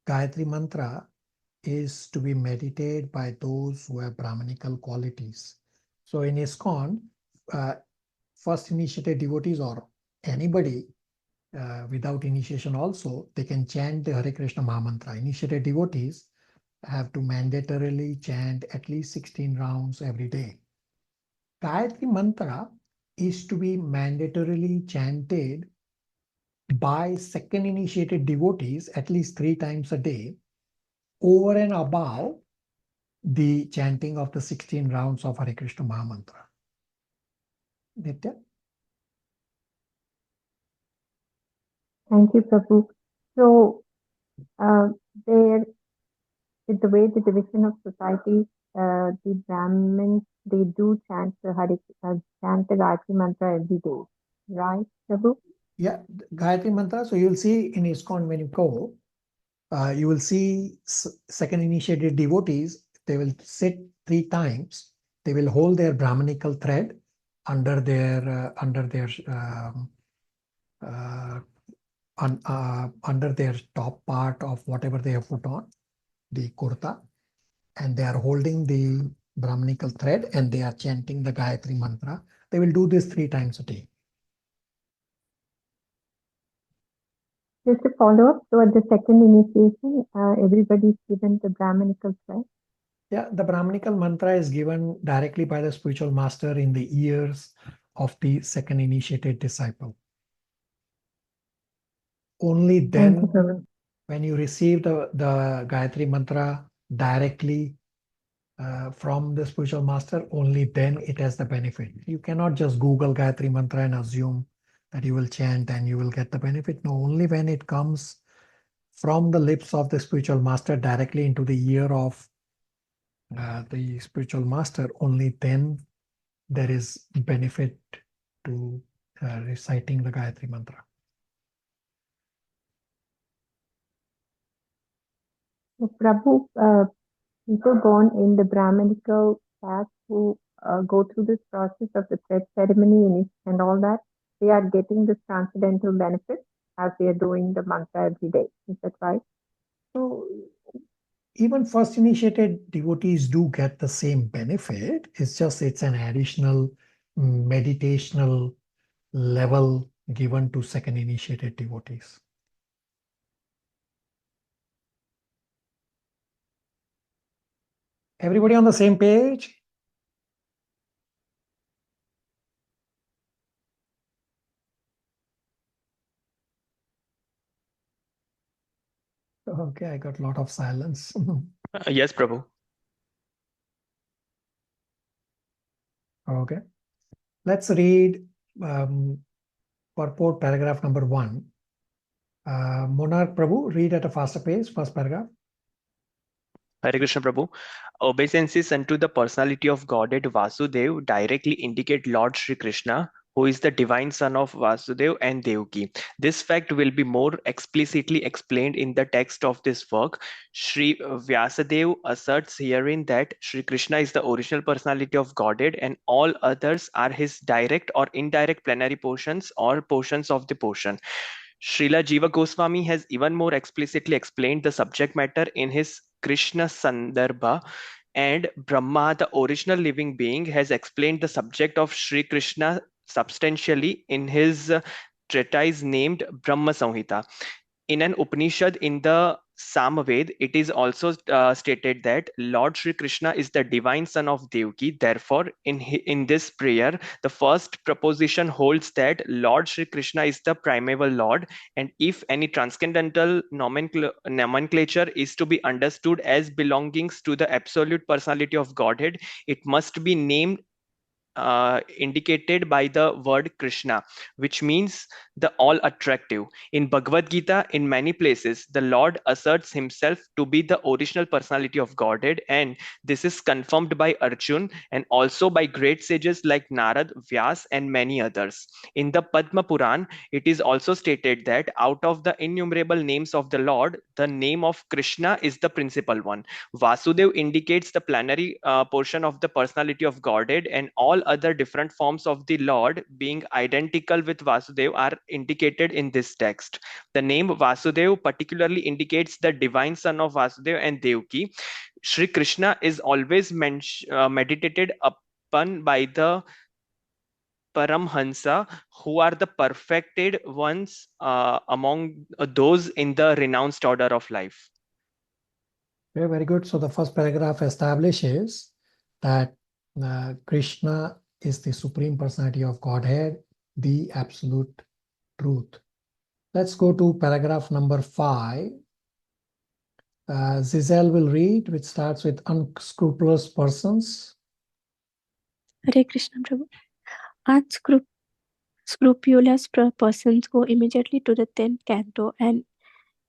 Gayatri Mantra is to be meditated by those who have Brahmanical qualities. So in ISKCON, first initiated devotees or anybody without initiation also, they can chant the Hare Krishna Mahamantra. Initiated devotees have to mandatorily chant at least 16 rounds every day. Gayatri Mantra is to be mandatorily chanted by second initiated devotees at least 3 times a day, over and above the chanting of the 16 rounds of Hare Krishna Mahamantra. Nitya? Thank you, Prabhu. So, there, with the way the division of society, the Brahmins, they do chant the Gayatri Mantra every day, right, Prabhu? Yeah, Gayatri Mantra. So you'll see in ISKCON when you go, you will see second initiated devotees, they will sit 3 times, they will hold their Brahmanical thread under their top part of whatever they have put on, the kurta, and they are holding the Brahmanical thread and they are chanting the Gayatri mantra. They will do this 3 times a day. Just a follow-up, so at the second initiation, everybody is given the Brahmanical thread. Yeah, the Brahmanical mantra is given directly by the spiritual master in the ears of the second initiated disciple. Only then, when you receive the Gayatri mantra directly from the spiritual master, only then it has the benefit. You cannot just Google Gayatri mantra and assume that you will chant and you will get the benefit. No, only when it comes from the lips of the spiritual master directly into the ear of the spiritual master, only then there is benefit to reciting the Gayatri mantra. So, Prabhu, people born in the Brahmanical caste who go through this process of the thread ceremony and all that, they are getting this transcendental benefit as they are doing the mantra every day. Is that right? So even first initiated devotees do get the same benefit. It's just it's an additional meditational level given to second initiated devotees. Everybody on the same page? Okay, I got a lot of silence. Yes, Prabhu. Okay. Let's read purport paragraph number 1. Monarch Prabhu, read at a faster pace, first paragraph. Hare Krishna Prabhu. Obeisances unto the personality of Godhead Vasudev directly indicate Lord Shri Krishna, who is the divine son of Vasudev and Devaki. This fact will be more explicitly explained in the text of this work. Shri Vyasadev asserts herein that Shri Krishna is the original personality of Godhead and all others are his direct or indirect plenary portions or portions of the portion. Srila Jiva Goswami has even more explicitly explained the subject matter in his Krishna Sandarbha, and Brahma, the original living being, has explained the subject of Sri Krishna substantially in his treatise named Brahma Samhita. In an Upanishad in the Samaved, it is also stated that Lord Shri Krishna is the divine son of Devaki. Therefore, in this prayer, the first proposition holds that Lord Shri Krishna is the primeval Lord, and if any transcendental nomenclature is to be understood as belongings to the absolute personality of Godhead, it must be named indicated by the word Krishna, which means the all attractive. In Bhagavad Gita, in many places, the Lord asserts himself to be the original personality of Godhead, and this is confirmed by Arjun and also by great sages like Narad, Vyas, and many others. In the Padma Puran, it is also stated that out of the innumerable names of the Lord, the name of Krishna is the principal one. Vasudev indicates the plenary portion of the personality of Godhead, and all other different forms of the Lord being identical with Vasudev are indicated in this text. The name Vasudev particularly indicates the divine son of Vasudev and Devaki. Shri Krishna is always meditated upon by the Paramhansa, who are the perfected ones among those in the renounced order of life. Okay, very good. So the first paragraph establishes that Krishna is the supreme personality of Godhead, the absolute truth. Let's go to paragraph number 5. Zizel will read, which starts with unscrupulous persons. Hare Krishna Prabhu. Unscrupulous persons go immediately to the 10th canto and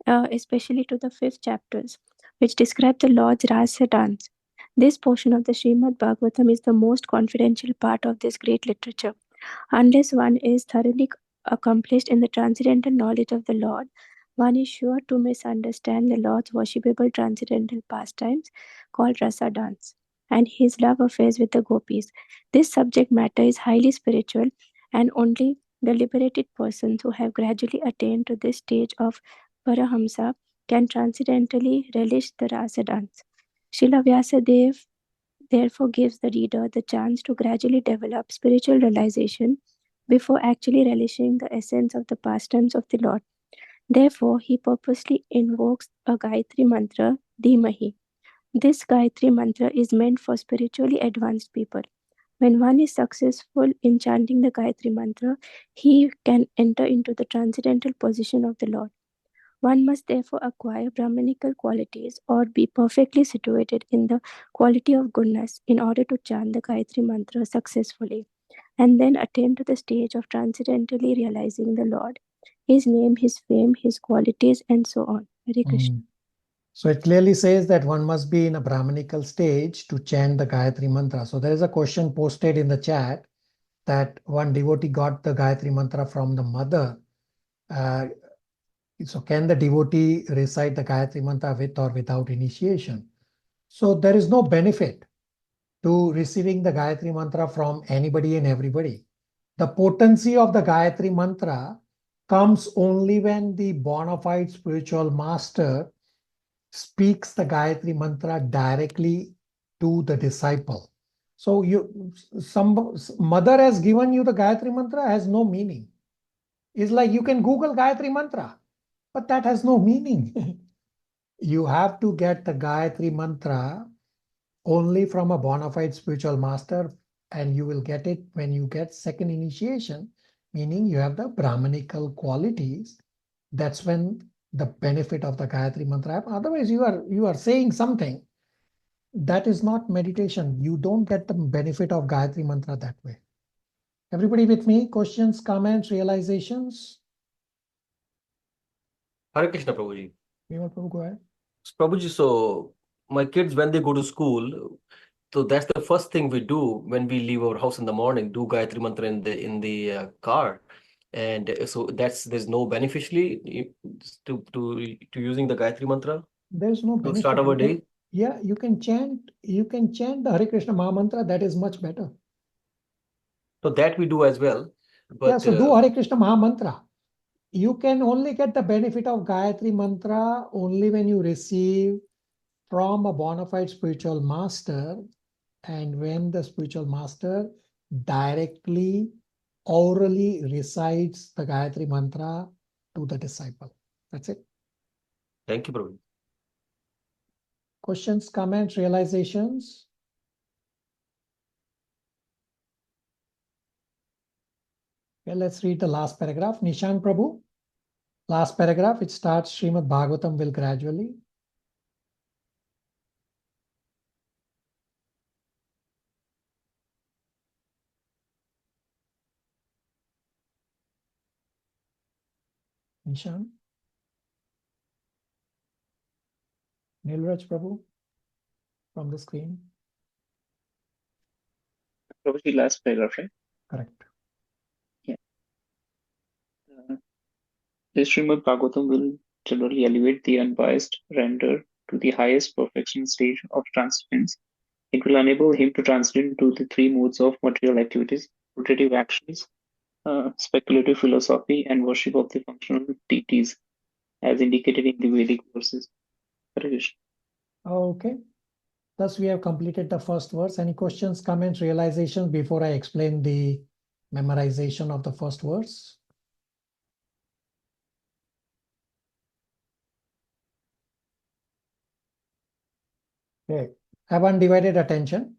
especially to the 5th chapters, which describe the Lord's Rasa dance. This portion of the Srimad Bhagavatam is the most confidential part of this great literature. Unless one is thoroughly accomplished in the transcendental knowledge of the Lord, one is sure to misunderstand the Lord's worshipable transcendental pastimes called Rasa dance. and his love affairs with the gopis. This subject matter is highly spiritual, and only the liberated persons who have gradually attained to this stage of Parahamsa can transcendentally relish the rasa dance. Srila Vyasadeva therefore gives the reader the chance to gradually develop spiritual realization before actually relishing the essence of the pastimes of the Lord. Therefore, he purposely invokes a Gayatri mantra, Dhimahi. This Gayatri mantra is meant for spiritually advanced people. When one is successful in chanting the Gayatri mantra, he can enter into the transcendental position of the Lord. One must therefore acquire Brahmanical qualities or be perfectly situated in the quality of goodness in order to chant the Gayatri mantra successfully, and then attain to the stage of transcendentally realizing the Lord, his name, his fame, his qualities, and so on. Hare Krishna. So it clearly says that one must be in a Brahmanical stage to chant the Gayatri mantra. So there is a question posted in the chat that one devotee got the Gayatri mantra from the mother. So can the devotee recite the Gayatri mantra with or without initiation? So there is no benefit to receiving the Gayatri mantra from anybody and everybody. The potency of the Gayatri mantra comes only when the bona fide spiritual master speaks the Gayatri mantra directly to the disciple. So some mother has given you the Gayatri mantra has no meaning. It's like you can Google Gayatri mantra, but that has no meaning. You have to get the Gayatri mantra only from a bona fide spiritual master, and you will get it when you get second initiation, meaning you have the Brahmanical qualities. That's when the benefit of the Gayatri mantra happens. Otherwise, you are saying something. That is not meditation. You don't get the benefit of Gayatri mantra that way. Everybody with me? Questions, comments, realizations? Hare Krishna, Prabhuji. Prabhu, go ahead. Prabhuji, so my kids, when they go to school, so that's the first thing we do when we leave our house in the morning, do Gayatri mantra in the car. And so there's no beneficially to using the Gayatri mantra There's no to benefit. start our day. Yeah, you can chant the Hare Krishna Maha Mantra. That is much better. So that we do as well. But Yeah, so do Hare Krishna Maha Mantra. You can only get the benefit of Gayatri Mantra only when you receive from a bona fide spiritual master, and when the spiritual master directly, orally recites the Gayatri Mantra to the disciple. That's it. Thank you, Prabhu. Questions, comments, realizations? Okay, let's read the last paragraph. Nishan Prabhu, last paragraph, it starts Srimad Bhagavatam will gradually. Nishan. Nilraj Prabhu, from the screen. Probably last paragraph, right? Correct. Yeah. This Srimad Bhagavatam will generally elevate the unbiased render to the highest perfection stage of transcendence. It will enable him to transcend to the three modes of material activities, rotative actions, speculative philosophy, and worship of the functional deities, as indicated in the Vedic verses. Hare Krishna. Okay. Thus, we have completed the first verse. Any questions, comments, realizations before I explain the memorization of the first verse? Okay. Have undivided attention,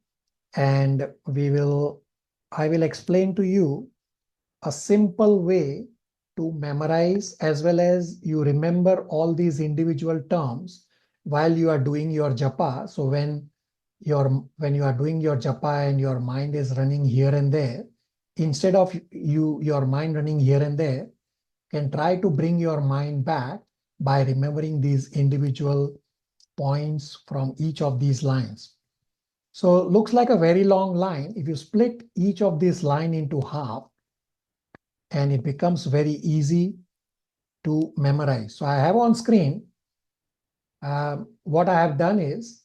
and I will explain to you a simple way to memorize as well as you remember all these individual terms while you are doing your japa. So when you are doing your japa and your mind is running here and there, instead of your mind running here and there, can try to bring your mind back by remembering these individual points from each of these lines. So it looks like a very long line. If you split each of these line into half, and it becomes very easy to memorize. So I have on screen, what I have done is,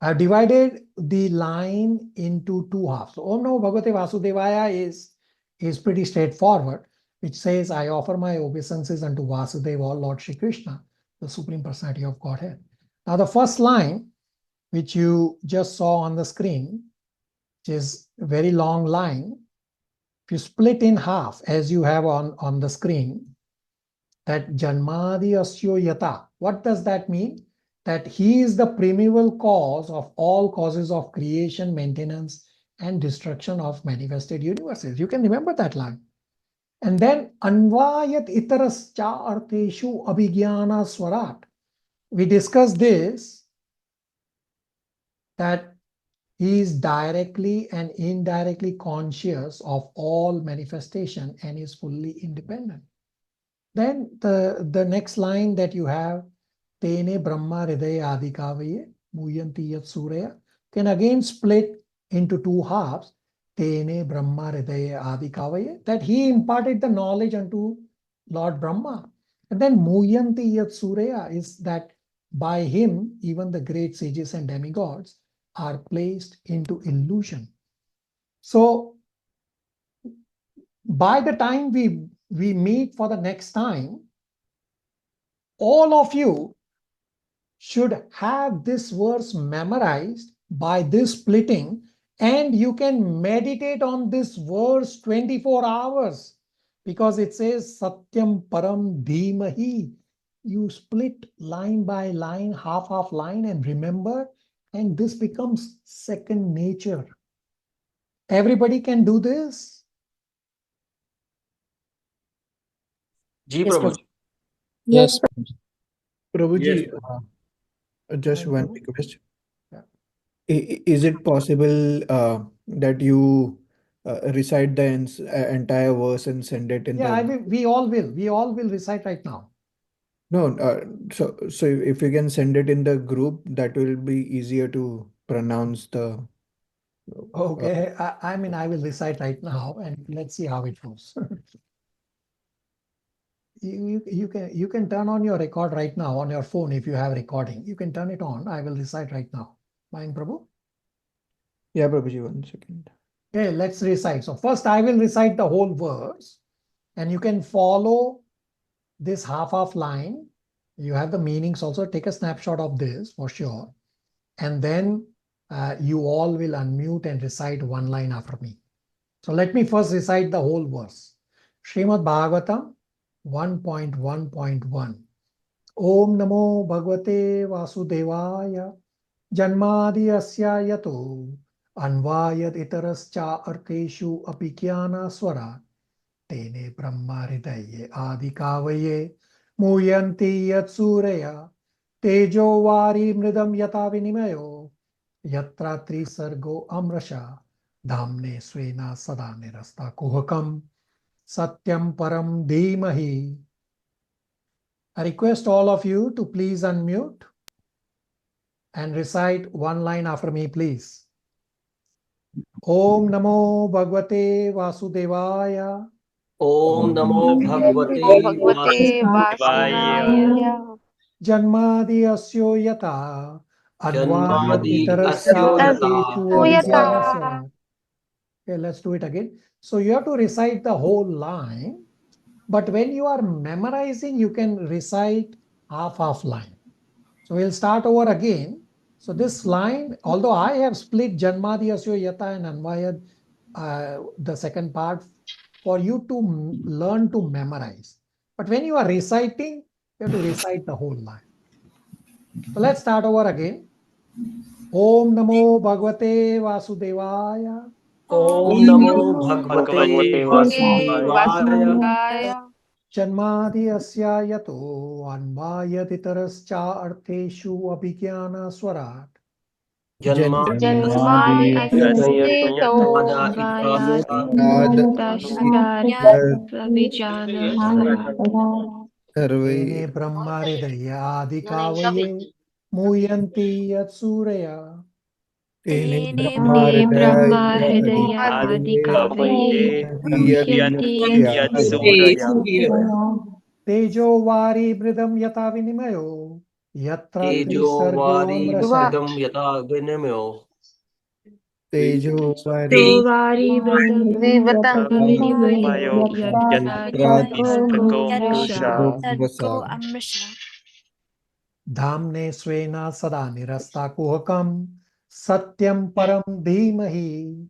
I've divided the line into two halves. So Om Namo Bhagavate Vasudevaya is pretty straightforward, which says, I offer my obeisances unto Vasudeva, or Lord Shri Krishna, the Supreme Personality of Godhead. Now the first line, which you just saw on the screen, which is a very long line, if you split in half, as you have on the screen, that Janmadi Asyo Yata, what does that mean? That he is the primeval cause of all causes of creation, maintenance, and destruction of manifested universes. You can remember that line. And then Anvayat Itarascha Arteshu Abhigyana Swarat. We discussed this, that he is directly and indirectly conscious of all manifestation and is fully independent. Then the next line that you have, Tene Brahma Hridaya Adikavaye Muyanti Yat Surya, can again split into two halves. Tene Brahma Hridaya Adikavaye, that he imparted the knowledge unto Lord Brahma. And then Muyanti Yat Surya is that by him, even the great sages and demigods are placed into illusion. So by the time we meet for the next time, all of you should have this verse memorized by this splitting, and you can meditate on this verse 24 hours, because it says Satyam Param Dhimahi. You split line by line, half line, and remember, and this becomes second nature. Everybody can do this? Ji Yes, Prabhu. Yes. Prabhuji, Yes. Just one request. Yeah. Is it possible that you recite the entire verse and send it in Yeah, the... we all will recite right now. No, so if you can send it in the group, that will be easier to pronounce the... Okay, I mean, I will recite right now, and let's see how it goes. You can turn on your record right now on your phone if you have recording. You can turn it on. I will recite right now. Fine, Prabhu? Yeah, Prabhuji, 1 second. Okay, let's recite. So first I will recite the whole verse, and you can follow this half line. You have the meanings also. Take a snapshot of this for sure. And then you all will unmute and recite one line after me. So let me first recite the whole verse. Srimad Bhagavatam 1.1.1. Om Namo Bhagavate Vasudevaya Janmadi Asya Yato Anvayat Itarascha Arteshu Apikyana Swara Tene Brahma Hridaye Adikavaye Muyanti Yat Surya Tejo Vari Mridam Yata Vinimayo Yatra Trisargo Amrasha Dhamne Swena Sada Nirasta Kuhakam Satyam Param Dhimahi. I request all of you to please unmute and recite one line after me, please. Om Namo Bhagavate Vasudevaya. Om Namo Bhagavate Vasudevaya. Janmadi Asyo Yata Advayat Janmadi Itarasya Asyo Arteshu Yata. Abhigyana Swarat. Okay, let's do it again. So you have to recite the whole line, but when you are memorizing, you can recite half line. So we'll start over again. So this line, although I have split Janmadi Asyo Yata and Anvayat, the second part, for you to learn to memorize. But when you are reciting, you have to recite the whole line. So let's start over again. Om Namo Bhagavate Vasudevaya. Om Namo Bhagavate Vasudevaya. Janmadi Asya Yato Anvayat Itarascha Arteshu Abhigyana Swarat. Janmadi Asyato Tene Brahma Hridaya Adikavaye Muyanti Yat Surya. Tene Brahma Hridaya Adikavaye Muhyanti Tejo Vari Bridam Yata Vinimayo Yatra Tejo trisargo vari amrasa. mridam yata vinamyo. Tejo Tovari mridam Vivata yata vinimayo Mayo yatra Yatrastako trisargo Sargo Amrisa. Dhamne svena sada nirasta kuhakam satyam param dhimahi.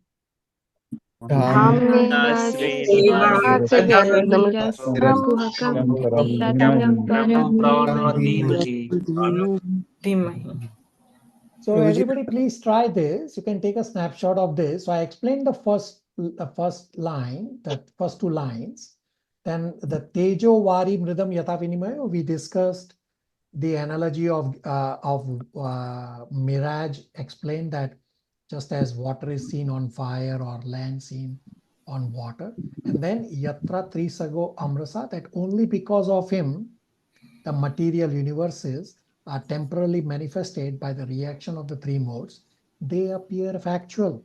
Dhamnena Srena svena sada Satyam nirasta kuhakam satyam param dhimahi. Dhimahi. So everybody please try this. You can take a snapshot of this. So I explained the first line, the first two lines. Then the Tejo Vari Mridam Yata Vinimaya, we discussed the analogy of mirage, explained that just as water is seen on fire or land seen on water. And then Yatra Trisago Amrasa, that only because of him, the material universes are temporarily manifested by the reaction of the three modes. They appear factual.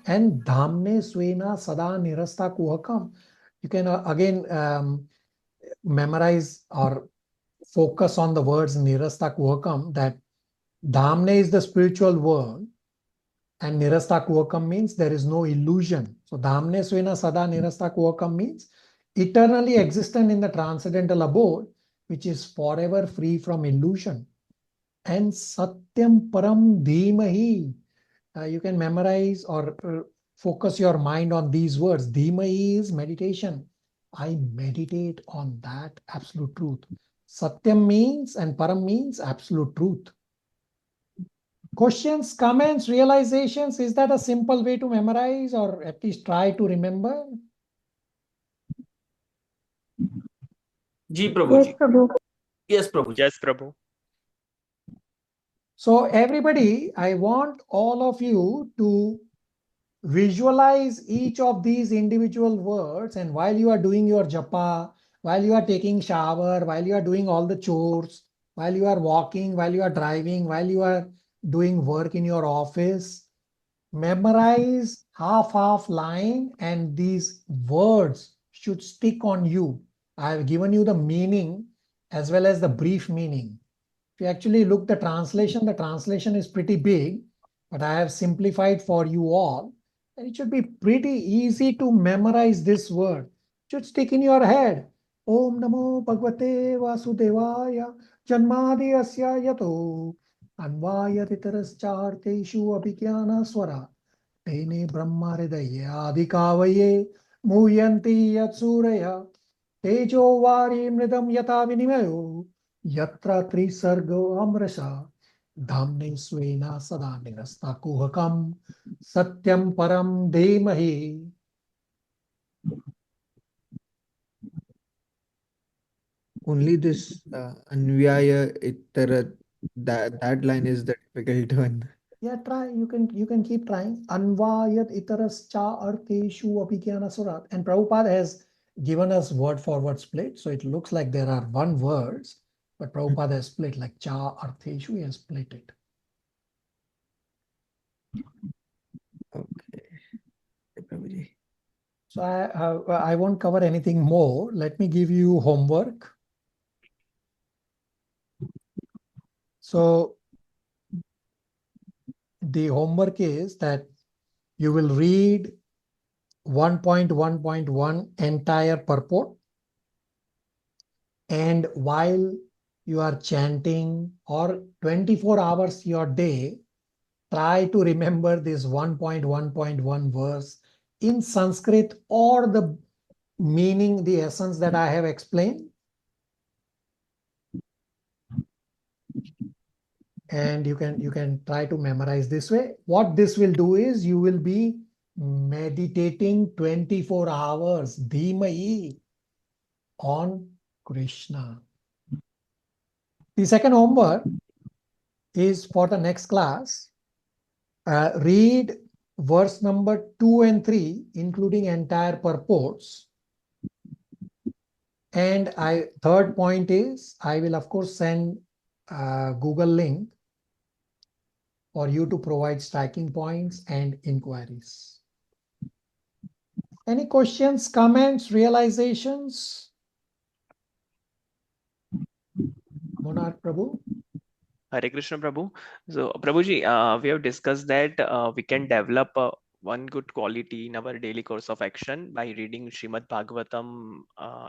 And Dhamne Swena Sada Nirasta Kuhakam. You can again memorize or focus on the words Nirasta Kuhakam, that Dhamne is the spiritual word and Nirasta Kuhakam means there is no illusion. So Dhamne Swena Sada Nirasta Kuhakam means eternally existent in the transcendental abode, which is forever free from illusion. And Satyam Param Dhimahi. You can memorize or focus your mind on these words. Dhimahi is meditation. I meditate on that absolute truth. Satyam means and Param means absolute truth. Questions, comments, realizations, is that a simple way to memorize or at least try to remember? Ji Prabhuji. Yes, Prabhu. Yes, Prabhuji. Yes, Prabhu. So everybody, I want all of you to visualize each of these individual words, and while you are doing your japa, while you are taking shower, while you are doing all the chores, while you are walking, while you are driving, while you are doing work in your office, memorize half line, and these words should stick on you. I have given you the meaning as well as the brief meaning. If you actually look the translation is pretty big, but I have simplified for you all. And it should be pretty easy to memorize this word. It should stick in your head. Om Namo Bhagavate Vasudevaya Janmadi Asya Yato Anvayatitarascharteshu Abhigyana Swara Tene Brahma Hridaya Adhikavaye Muyanti Yatsuraya Tejo Vari Mridam Yata Vinimayo Yatra Trisargo Amrasa Dhamne Svena Sada Nirasta Kuhakam Satyam Param Dhimahi. Only this Anvyaya Ittara, that line is the difficult one. Yeah, try. You can keep trying. Anvayat itarascha arteshu abhigyana surat. And Prabhupada has given us word for word split. So it looks like there are one words, but Prabhupada has split like cha arteshu, he has split it. Okay. Prabhuji. So I won't cover anything more. Let me give you homework. So the homework is that you will read 1.1.1 entire purport. And while you are chanting or 24 hours your day, try to remember this 1.1.1 verse in Sanskrit or the meaning, the essence that I have explained. And you can try to memorize this way. What this will do is you will be meditating 24 hours, Dhimai, on Krishna. The second homework is for the next class. Read verse number 2 and 3, including entire purports. And third point is, I will of course send a Google link for you to provide striking points and inquiries. Any questions, comments, realizations? Monarch Prabhu? Hare Krishna Prabhu. So Prabhuji, we have discussed that we can develop one good quality in our daily course of action by reading Srimad Bhagavatam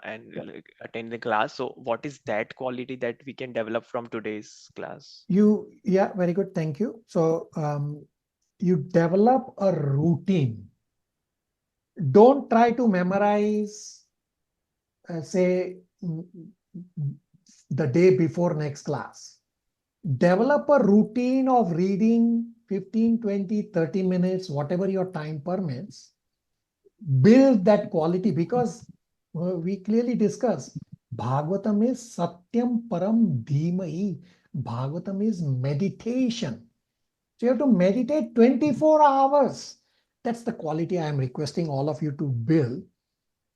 and attend the class. So what is that quality that we can develop from today's class? Yeah, very good. Thank you. So you develop a routine. Don't try to memorize, say, the day before next class. Develop a routine of reading 15, 20, 30 minutes, whatever your time permits. Build that quality, because we clearly discussed Bhagavatam is Satyam Param Dhimai. Bhagavatam is meditation. So you have to meditate 24 hours. That's the quality I am requesting all of you to build.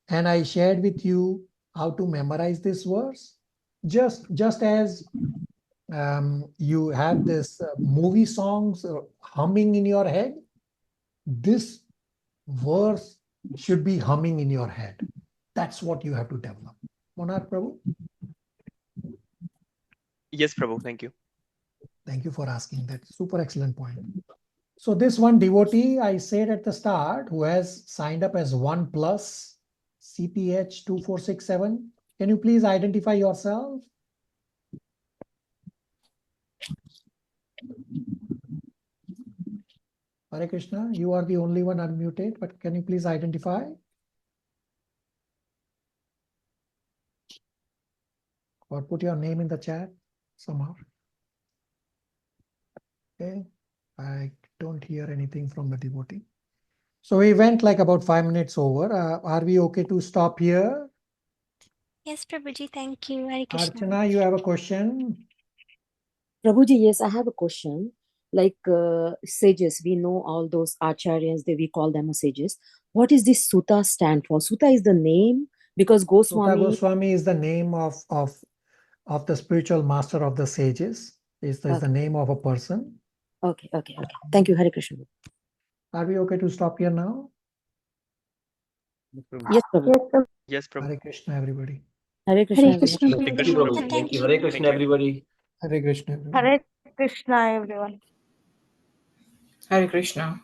And I shared with you how to memorize this verse. Just as you have this movie songs humming in your head, this verse should be humming in your head. That's what you have to develop. Monarch Prabhu? Yes, Prabhu. Thank you. Thank you for asking that. Super excellent point. So this one devotee, I said at the start, who has signed up as 1+ CPH2467. Can you please identify yourself? Hare Krishna, you are the only one unmuted, but can you please identify? Or put your name in the chat somehow. Okay, I don't hear anything from the devotee. So we went like about 5 minutes over. Are we okay to stop here? Yes, Prabhuji, thank you. Hare Krishna. Archana, you have a question? Prabhuji, yes, I have a question. Like sages, we know all those acharyas, we call them as sages. What is this Sutta stand for? Sutta is the name, because Sutta Goswami... Goswami is the name of the spiritual master of the sages. Is the name of a person. Okay. Thank you, Hare Krishna. Are we okay to stop here now? Yes, Prabhu. Yes, Prabhu. Hare Krishna, everybody. Hare Krishna. Hare Krishna, Thank you, Prabhuji. Prabhu. Thank you. Hare Krishna, everybody. Hare Krishna. Hare Krishna, everyone. Hare Krishna.